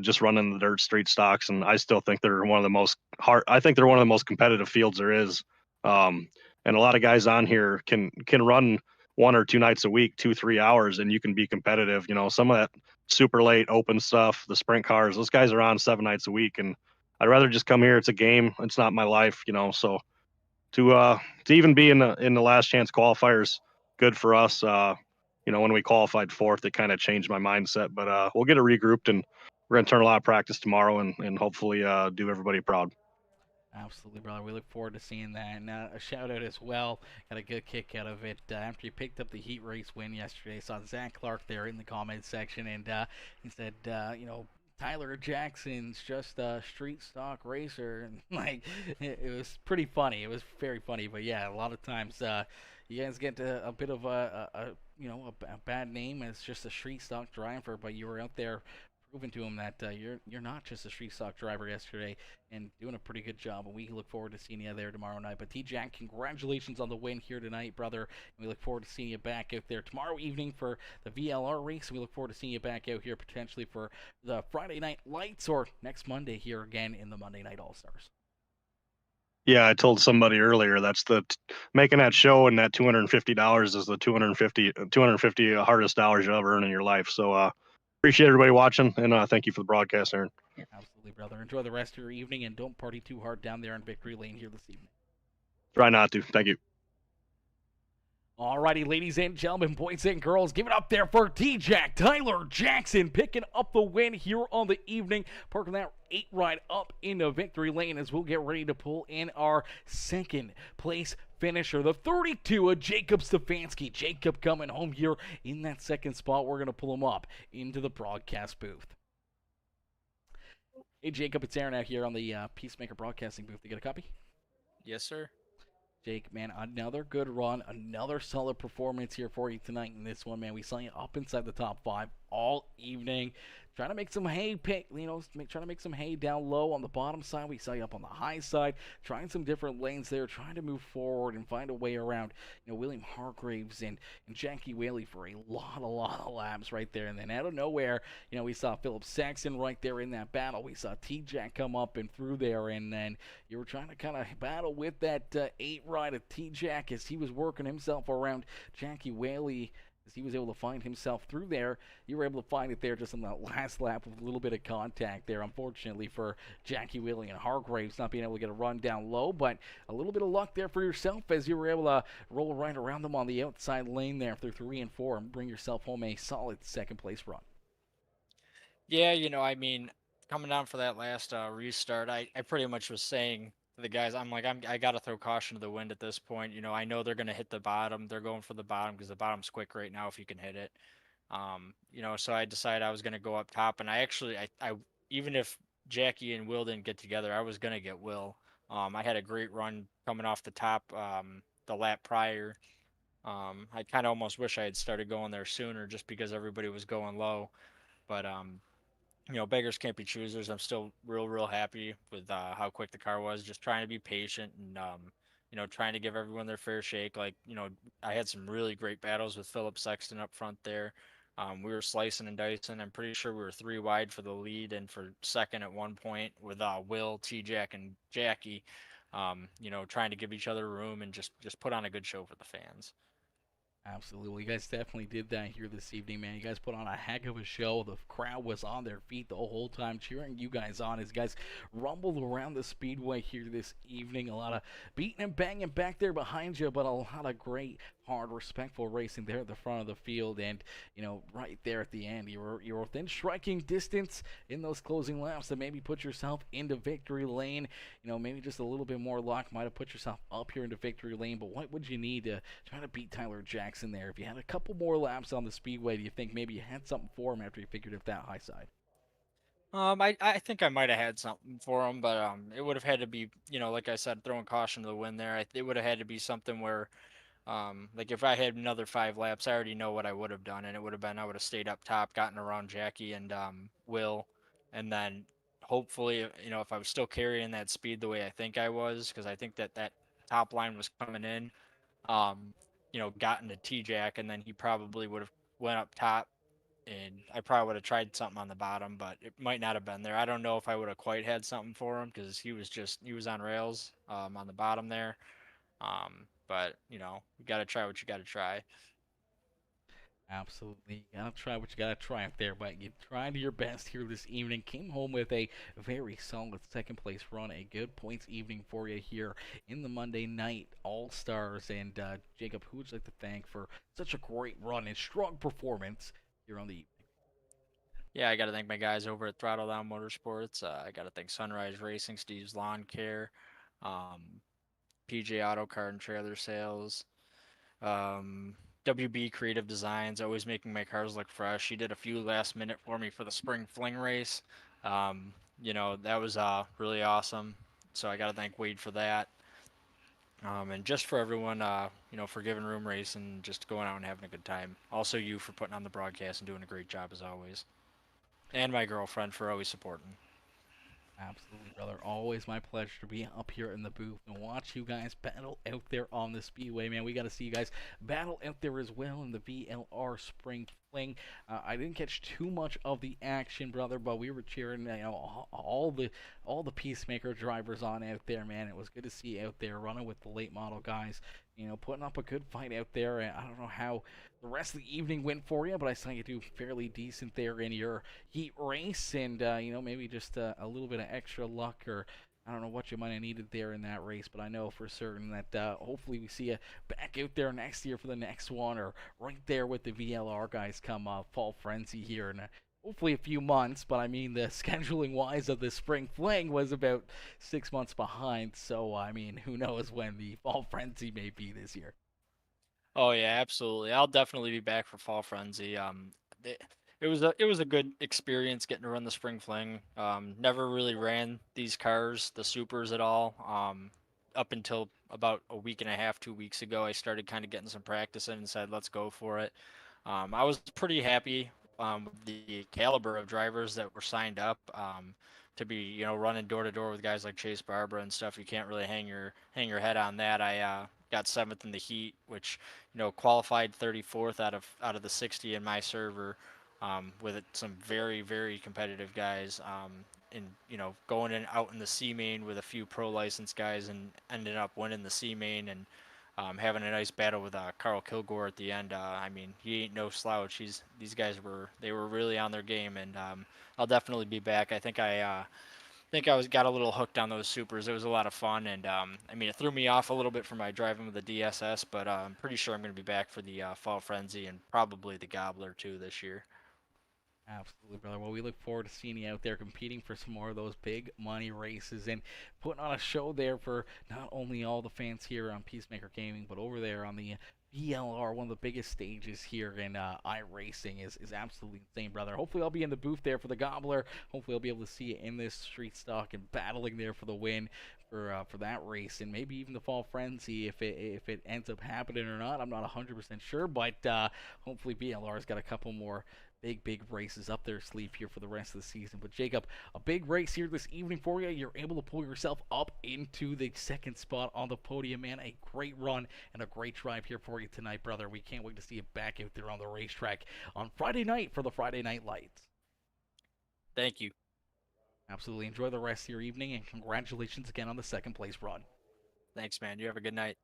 just running the dirt street stocks. And I still think they're one of the most competitive fields there is. And a lot of guys on here can run 1 or 2 nights a week, 2-3 hours, and you can be competitive. Some of that super late open stuff, the sprint cars, those guys are on 7 nights a week. And I'd rather just come here. It's a game. It's not my life, so to even be in the last chance qualifiers, good for us. When we qualified 4th, it kind of changed my mindset, but we'll get it regrouped, and we're going to turn a lot of practice tomorrow and hopefully do everybody proud. Absolutely, brother. We look forward to seeing that. And a shout out as well. Got a good kick out of it after you picked up the heat race win yesterday. Saw Zach Clark there in the comments section, and he said, Tyler Jackson's just a street stock racer, and it was pretty funny. It was very funny, but yeah, a lot of times you guys get a bit of a bad name as just a street stock driver, but you were out there proving to him that you're not just a street stock driver yesterday, and doing a pretty good job. And we look forward to seeing you there tomorrow night. But T-Jack, congratulations on the win here tonight, brother. And we look forward to seeing you back out there tomorrow evening for the VLR race. We look forward to seeing you back out here potentially for the Friday Night Lights, or next Monday here again in the Monday Night All-Stars. Yeah, I told somebody earlier that's making that show, and that $250 is the 250 hardest dollars you'll ever earn in your life. So appreciate everybody watching, and thank you for the broadcast, Aaron. Absolutely, brother. Enjoy the rest of your evening, and don't party too hard down there in Victory Lane here this evening. Try not to. Thank you. Alrighty, ladies and gentlemen, boys and girls, give it up there for T-Jack, Tyler Jackson, picking up the win here on the evening, parking that 8 ride up into Victory Lane as we'll get ready to pull in our second place finisher, the 32 of Jacob Stefanski. Jacob coming home here in that second spot. We're going to pull him up into the broadcast booth. Hey, Jacob, it's Aaron out here on the Peacemaker Broadcasting booth. You get a copy? Yes, sir. Jake, man, another good run, another solid performance here for you tonight in this one, man. We saw you up inside the top 5. all evening. Trying to make some hay, trying to make some hay down low on the bottom side. We saw you up on the high side, trying some different lanes there, trying to move forward and find a way around, William Hargraves and Jackie Whaley for a lot of laps right there. And then out of nowhere, we saw Philip Sexton right there in that battle. We saw T-Jack come up and through there, and then you were trying to kind of battle with that 8 ride of T-Jack as he was working himself around Jackie Whaley. As he was able to find himself through there, you were able to find it there just on that last lap with a little bit of contact there, unfortunately for Jackie Whaley and Hargraves not being able to get a run down low, but a little bit of luck there for yourself as you were able to roll right around them on the outside lane there through 3 and 4 and bring yourself home a solid second place run. Yeah, I mean, coming down for that last restart, I pretty much was saying to the guys, I got to throw caution to the wind at this point. I know they're going to hit the bottom. They're going for the bottom because the bottom's quick right now if you can hit it. So I decided I was going to go up top, and I even if Jackie and Will didn't get together, I was going to get Will. I had a great run coming off the top the lap prior. I kind of almost wish I had started going there sooner just because everybody was going low. But beggars can't be choosers. I'm still real happy with how quick the car was. Just trying to be patient and trying to give everyone their fair shake. I had some really great battles with Philip Sexton up front there. We were slicing and dicing. I'm pretty sure we were 3 wide for the lead and for second at one point with Will, T-Jack, and Jackie. Trying to give each other room and just put on a good show for the fans. Absolutely. You guys definitely did that here this evening, man. You guys put on a heck of a show. The crowd was on their feet the whole time cheering you guys on as you guys rumbled around the speedway here this evening. A lot of beating and banging back there behind you, but a lot of great, hard, respectful racing there at the front of the field. And, right there at the end, you were within striking distance in those closing laps to maybe put yourself into victory lane. Maybe just a little bit more luck might have put yourself up here into victory lane, but what would you need to try to beat Tyler Jackson there? If you had a couple more laps on the speedway, do you think maybe you had something for him after you figured it that high side? I think I might have had something for him, but it would have had to be, like I said, throwing caution to the wind there. It would have had to be something where, like if I had another 5 laps, I already know what I would have done, and it would have been I would have stayed up top, gotten around Jackie and Will, and then hopefully, if I was still carrying that speed the way I think I was, because I think that top line was coming in, gotten to T-Jack, and then he probably would have went up top, and I probably would have tried something on the bottom, but it might not have been there. I don't know if I would have quite had something for him because he was on rails on the bottom there. But you got to try what you got to try. Absolutely. You gotta try what you gotta try out there, but you tried your best here this evening. Came home with a very solid second place run. A good points evening for you here in the Monday Night All-Stars. And Jacob, who would you like to thank for such a great run and strong performance here on the evening? Yeah, I got to thank my guys over at Throttle Motorsports. I got to thank Sunrise Racing, Steve's Lawn Care, um, PJ Auto Car and Trailer Sales, WB Creative Designs, always making my cars look fresh. He did a few last minute for me for the spring fling race. That was really awesome. So I got to thank Wade for that. And just for everyone, for giving Room Race and just going out and having a good time. Also, you for putting on the broadcast and doing a great job as always. And my girlfriend for always supporting. Absolutely, brother. Always my pleasure to be up here in the booth and watch you guys battle out there on the speedway, man. We got to see you guys battle out there as well in the VLR Spring Fling. I didn't catch too much of the action, brother, but we were cheering, all the Peacemaker drivers on out there, man. It was good to see you out there running with the late model guys, putting up a good fight out there. And I don't know how the rest of the evening went for you, but I saw you do fairly decent there in your heat race, and maybe just a little bit of extra luck, or I don't know what you might have needed there in that race, but I know for certain that hopefully we see you back out there next year for the next one, or right there with the VLR guys come Fall Frenzy here in hopefully a few months. But I mean, the scheduling wise of the Spring Fling was about 6 months behind, so I mean, who knows when the Fall Frenzy may be this year. Oh yeah, absolutely. I'll definitely be back for Fall Frenzy. It was a good experience getting to run the Spring Fling. Never really ran these cars, the supers, at all. Up until about a week and a half, 2 weeks ago, I started kind of getting some practice in and said, let's go for it. I was pretty happy with the caliber of drivers that were signed up to be, running door to door with guys like Chase Barber and stuff. You can't really hang your head on that. I got 7th in the heat, which qualified 34th out of the 60 in my server, with some very very competitive guys. And going out in the C main with a few pro license guys and ended up winning the C main and having a nice battle with Carl Kilgore at the end. I mean, he ain't no slouch. These guys were really on their game, and I'll definitely be back. I think I got a little hooked on those supers. It was a lot of fun, and I mean, it threw me off a little bit from my driving with the DSS, but I'm pretty sure I'm going to be back for the Fall Frenzy and probably the Gobbler too this year. Absolutely, brother. Well, we look forward to seeing you out there competing for some more of those big money races and putting on a show there for not only all the fans here on Peacemaker Gaming, but over there on the BLR, one of the biggest stages here in iRacing is absolutely insane, brother. Hopefully I'll be in the booth there for the Gobbler. Hopefully I'll be able to see you in this street stock and battling there for the win for that race, and maybe even the Fall Frenzy if it ends up happening or not. I'm not 100% sure, but hopefully BLR's got a couple more big races up their sleeve here for the rest of the season. But Jacob, a big race here this evening for you. You're able to pull yourself up into the second spot on the podium, man. A great run and a great drive here for you tonight, brother. We can't wait to see you back out there on the racetrack on Friday night for the Friday Night Lights. Thank you. Absolutely. Enjoy the rest of your evening, and congratulations again on the second place run. Thanks, man. You have a good night.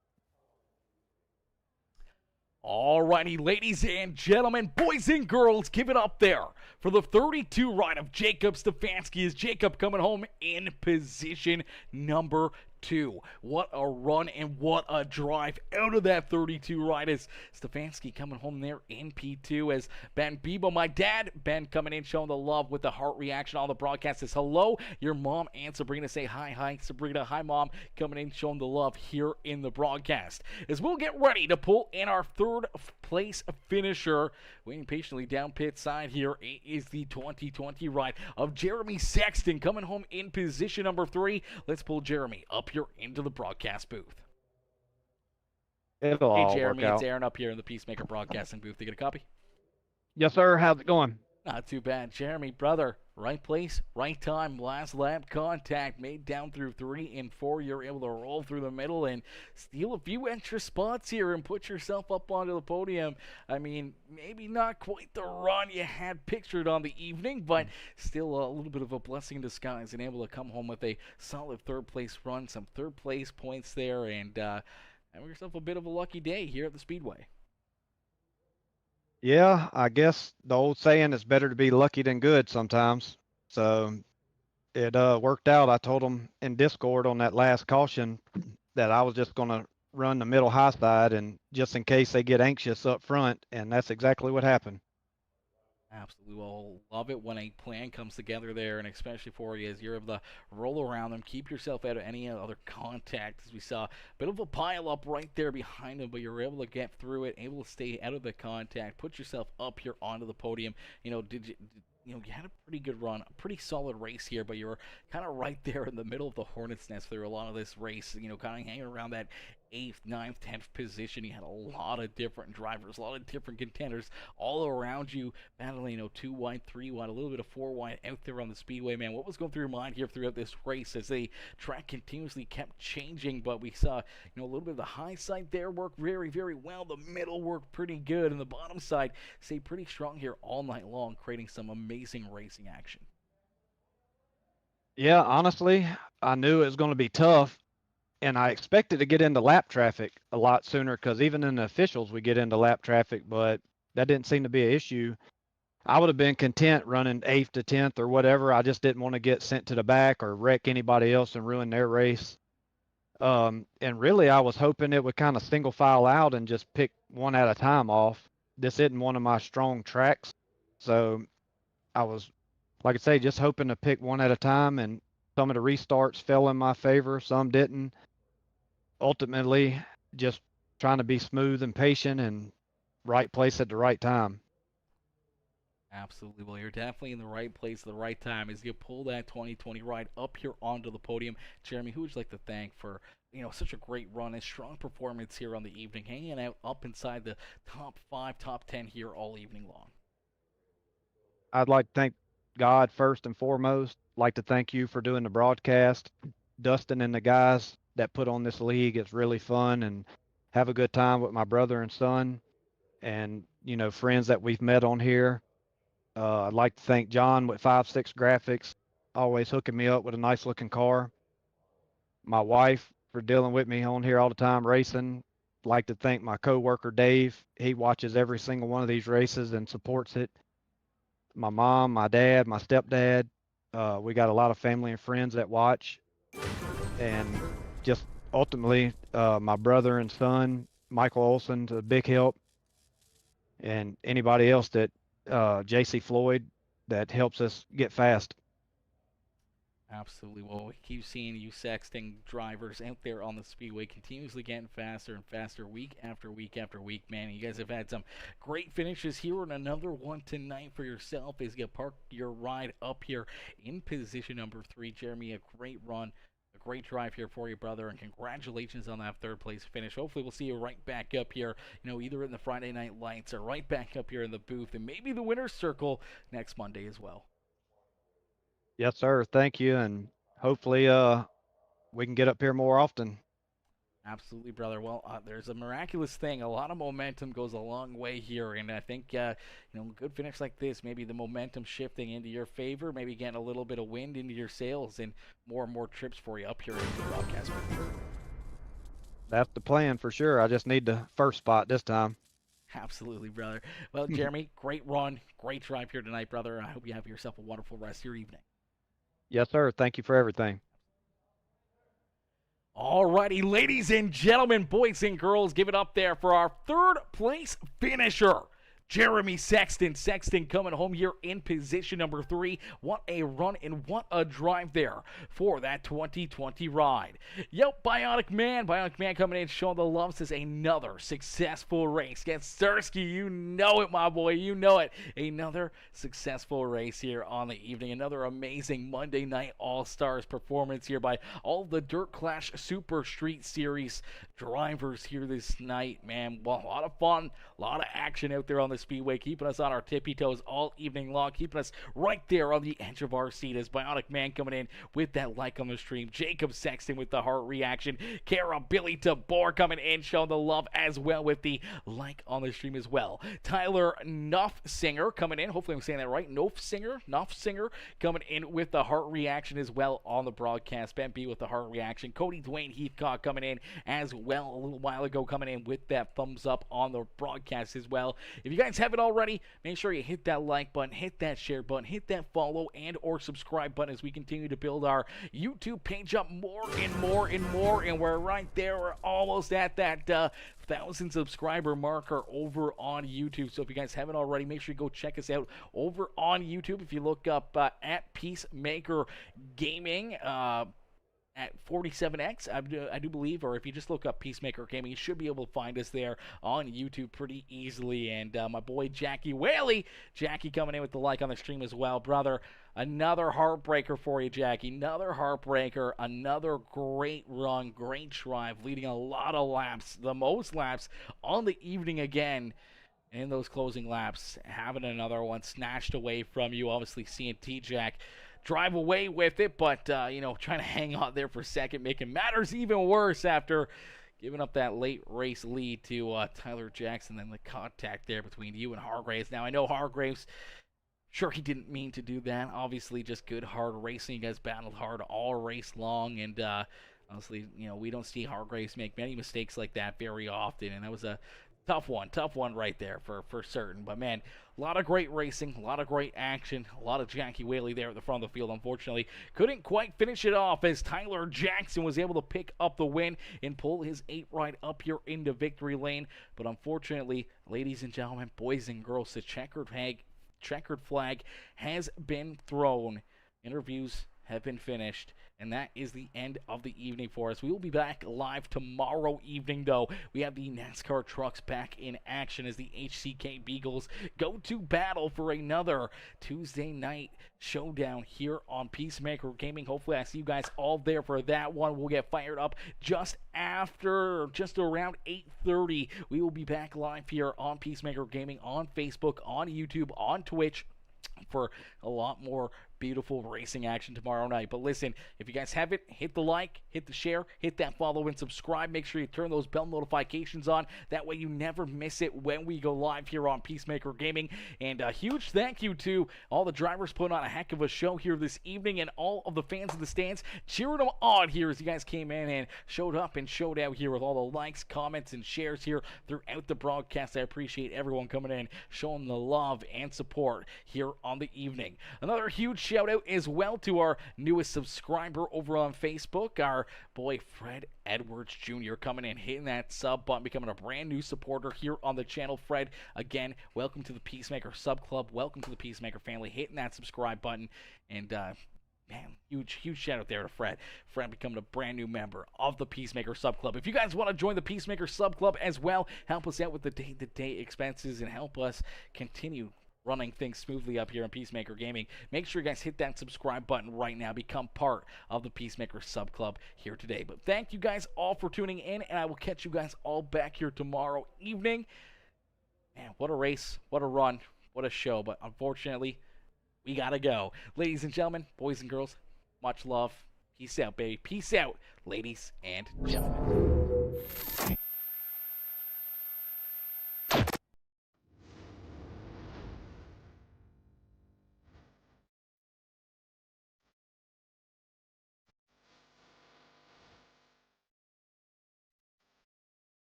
Alrighty, ladies and gentlemen, boys and girls, give it up there for the 32 ride of Jacob Stefanski. Is Jacob coming home in position number 2. What a run and what a drive out of that 32 ride is Stefanski coming home there in P2 as Ben Bebo, my dad, Ben coming in showing the love with the heart reaction on the broadcast says hello. Your mom and Sabrina say hi Sabrina, hi mom, coming in showing the love here in the broadcast as we'll get ready to pull in our third place finisher. Waiting patiently down pit side here is the 2020 ride of Jeremy Sexton coming home in position number 3. Let's pull Jeremy up here into the broadcast booth. It'll Hey all Jeremy, work it's out. Aaron up here in the Peacemaker broadcasting booth. You get a copy? Yes, sir. How's it going? Not too bad. Jeremy, brother, right place, right time, last lap contact made down through 3 and 4. You're able to roll through the middle and steal a few extra spots here and put yourself up onto the podium. I mean, maybe not quite the run you had pictured on the evening, but still a little bit of a blessing in disguise and able to come home with a solid third place run, some third place points there, and have yourself a bit of a lucky day here at the Speedway. Yeah, I guess the old saying is better to be lucky than good sometimes. So it worked out. I told them in Discord on that last caution that I was just going to run the middle high side and just in case they get anxious up front, and that's exactly what happened. Absolutely. Well, love it when a plan comes together there, and especially for you as you're able to roll around them, keep yourself out of any other contact, as we saw a bit of a pile up right there behind them, but you're able to get through it, able to stay out of the contact, put yourself up here onto the podium. You had a pretty good run, a pretty solid race here, but you were kind of right there in the middle of the hornet's nest through a lot of this race, kind of hanging around that 8th, 9th, 10th position. You had a lot of different drivers, a lot of different contenders all around you, battling, 2 wide, 3 wide, a little bit of 4 wide out there on the speedway, man. What was going through your mind here throughout this race as the track continuously kept changing, but we saw, a little bit of the high side there work very, very well. The middle worked pretty good, and the bottom side stayed pretty strong here all night long, creating some amazing racing action. Yeah, honestly, I knew it was going to be tough, and I expected to get into lap traffic a lot sooner because even in the officials we get into lap traffic, but that didn't seem to be an issue. I would have been content running 8th to 10th or whatever. I just didn't want to get sent to the back or wreck anybody else and ruin their race. And really, I was hoping it would kind of single file out and just pick one at a time off. This isn't one of my strong tracks, so I was, like I say, just hoping to pick one at a time, and some of the restarts fell in my favor, some didn't. Ultimately, just trying to be smooth and patient and right place at the right time. Absolutely. Well, you're definitely in the right place at the right time as you pull that 2020 ride up here onto the podium. Jeremy, who would you like to thank for, such a great run and strong performance here on the evening, hanging out up inside the top 5, top 10 here all evening long? I'd like to thank God first and foremost. Like to thank you for doing the broadcast. Dustin and the guys that put on this league. It's really fun and have a good time with my brother and son and, friends that we've met on here. I'd like to thank John with 5-6 Graphics, always hooking me up with a nice looking car. My wife for dealing with me on here all the time racing. Like to thank my coworker Dave. He watches every single one of these races and supports it. My mom, my dad, my stepdad. We got a lot of family and friends that watch, and just ultimately my brother and son, Michael Olson's a big help, and anybody else that JC Floyd that helps us get fast. Absolutely. Well, we keep seeing you Sexton drivers out there on the speedway continuously getting faster and faster week after week after week, man. You guys have had some great finishes here, and another one tonight for yourself as you park your ride up here in position number 3. Jeremy, a great run, a great drive here for you, brother, and congratulations on that third place finish. Hopefully we'll see you right back up here, either in the Friday Night Lights or right back up here in the booth, and maybe the winner's circle next Monday as well. Yes, sir. Thank you, and hopefully we can get up here more often. Absolutely, brother. Well, there's a miraculous thing. A lot of momentum goes a long way here, and I think, a good finish like this, maybe the momentum shifting into your favor, maybe getting a little bit of wind into your sails, and more trips for you up here in the broadcast. That's the plan for sure. I just need the first spot this time. Absolutely, brother. Well, Jeremy, great run, great drive here tonight, brother. I hope you have yourself a wonderful rest of your evening. Yes, sir. Thank you for everything. Alrighty, ladies and gentlemen, boys and girls, give it up there for our third place finisher, Jeremy Sexton. Sexton coming home here in position number 3. What a run and what a drive there for that 2020 ride. Yep, Bionic Man coming in showing the love, says another successful race. Get Stursky, you know it, my boy, you know it. Another successful race here on the evening. Another amazing Monday Night All-Stars performance here by all the Dirt Clash Super Street Series drivers here this night, man. Well, a lot of fun, a lot of action out there on the speedway, keeping us on our tippy toes all evening long, keeping us right there on the edge of our seat as Bionic Man coming in with that like on the stream, Jacob Sexton with the heart reaction, Kara Billy DeBoer coming in showing the love as well with the like on the stream as well, Tyler Knopfsinger coming in, hopefully I'm saying that right, Knopfsinger coming in with the heart reaction as well on the broadcast, Ben B with the heart reaction, Cody Dwayne Heathcock coming in as well a little while ago, coming in with that thumbs up on the broadcast as well. If you guys haven't already, make sure you hit that like button, hit that share button, hit that follow and or subscribe button as we continue to build our YouTube page up more and more and more, and we're right there. We're almost at that 1,000 subscriber marker over on YouTube. So if you guys haven't already, make sure you go check us out over on YouTube. If you look up at Peacemaker Gaming, at 47X, I do believe, or if you just look up Peacemaker Gaming, you should be able to find us there on YouTube pretty easily. And my boy Jackie Whaley, Jackie coming in with the like on the stream as well. Brother, another heartbreaker for you, Jackie. Another heartbreaker, another great run, great drive, leading a lot of laps, the most laps on the evening again. In those closing laps, having another one snatched away from you. Obviously seeing T-Jack drive away with it, but trying to hang on there for a second, making matters even worse after giving up that late race lead to Tyler Jackson, then the contact there between you and Hargraves. Now I know Hargraves, sure, he didn't mean to do that, obviously just good hard racing. You guys battled hard all race long, and honestly, we don't see Hargraves make many mistakes like that very often, and that was a tough one right there for certain. But man, a lot of great racing, a lot of great action, a lot of Jackie Whaley there at the front of the field. Unfortunately, couldn't quite finish it off as Tyler Jackson was able to pick up the win and pull his 8 right up here into victory lane. But unfortunately, ladies and gentlemen, boys and girls, the checkered flag has been thrown. Interviews have been finished, and that is the end of the evening for us. We will be back live tomorrow evening, though. We have the NASCAR trucks back in action as the HCK Beagles go to battle for another Tuesday night showdown here on Peacemaker Gaming. Hopefully I see you guys all there for that one. We'll get fired up just around 8:30. We will be back live here on Peacemaker Gaming, on Facebook, on YouTube, on Twitch, for a lot more beautiful racing action tomorrow night. But listen, if you guys haven't, hit the like, hit the share, hit that follow and subscribe. Make sure you turn those bell notifications on. That way you never miss it when we go live here on Peacemaker Gaming. And a huge thank you to all the drivers putting on a heck of a show here this evening, and all of the fans in the stands cheering them on here as you guys came in and showed up and showed out here with all the likes, comments, and shares here throughout the broadcast. I appreciate everyone coming in, showing the love and support here on the evening. Another huge shout out as well to our newest subscriber over on Facebook, our boy Fred Edwards Jr. coming in, hitting that sub button, becoming a brand new supporter here on the channel. Fred, again, welcome to the Peacemaker Sub Club, welcome to the Peacemaker family, hitting that subscribe button, and man, huge shout out there to Fred. Fred becoming a brand new member of the Peacemaker Sub Club. If you guys want to join the Peacemaker Sub Club as well, help us out with the day-to-day expenses and help us continue running things smoothly up here in Peacemaker Gaming, make sure you guys hit that subscribe button right now. Become part of the Peacemaker Sub Club here today. But thank you guys all for tuning in, and I will catch you guys all back here tomorrow evening. Man, what a race, what a run, what a show. But unfortunately, we gotta go. Ladies and gentlemen, boys and girls, much love. Peace out, baby. Peace out, ladies and gentlemen.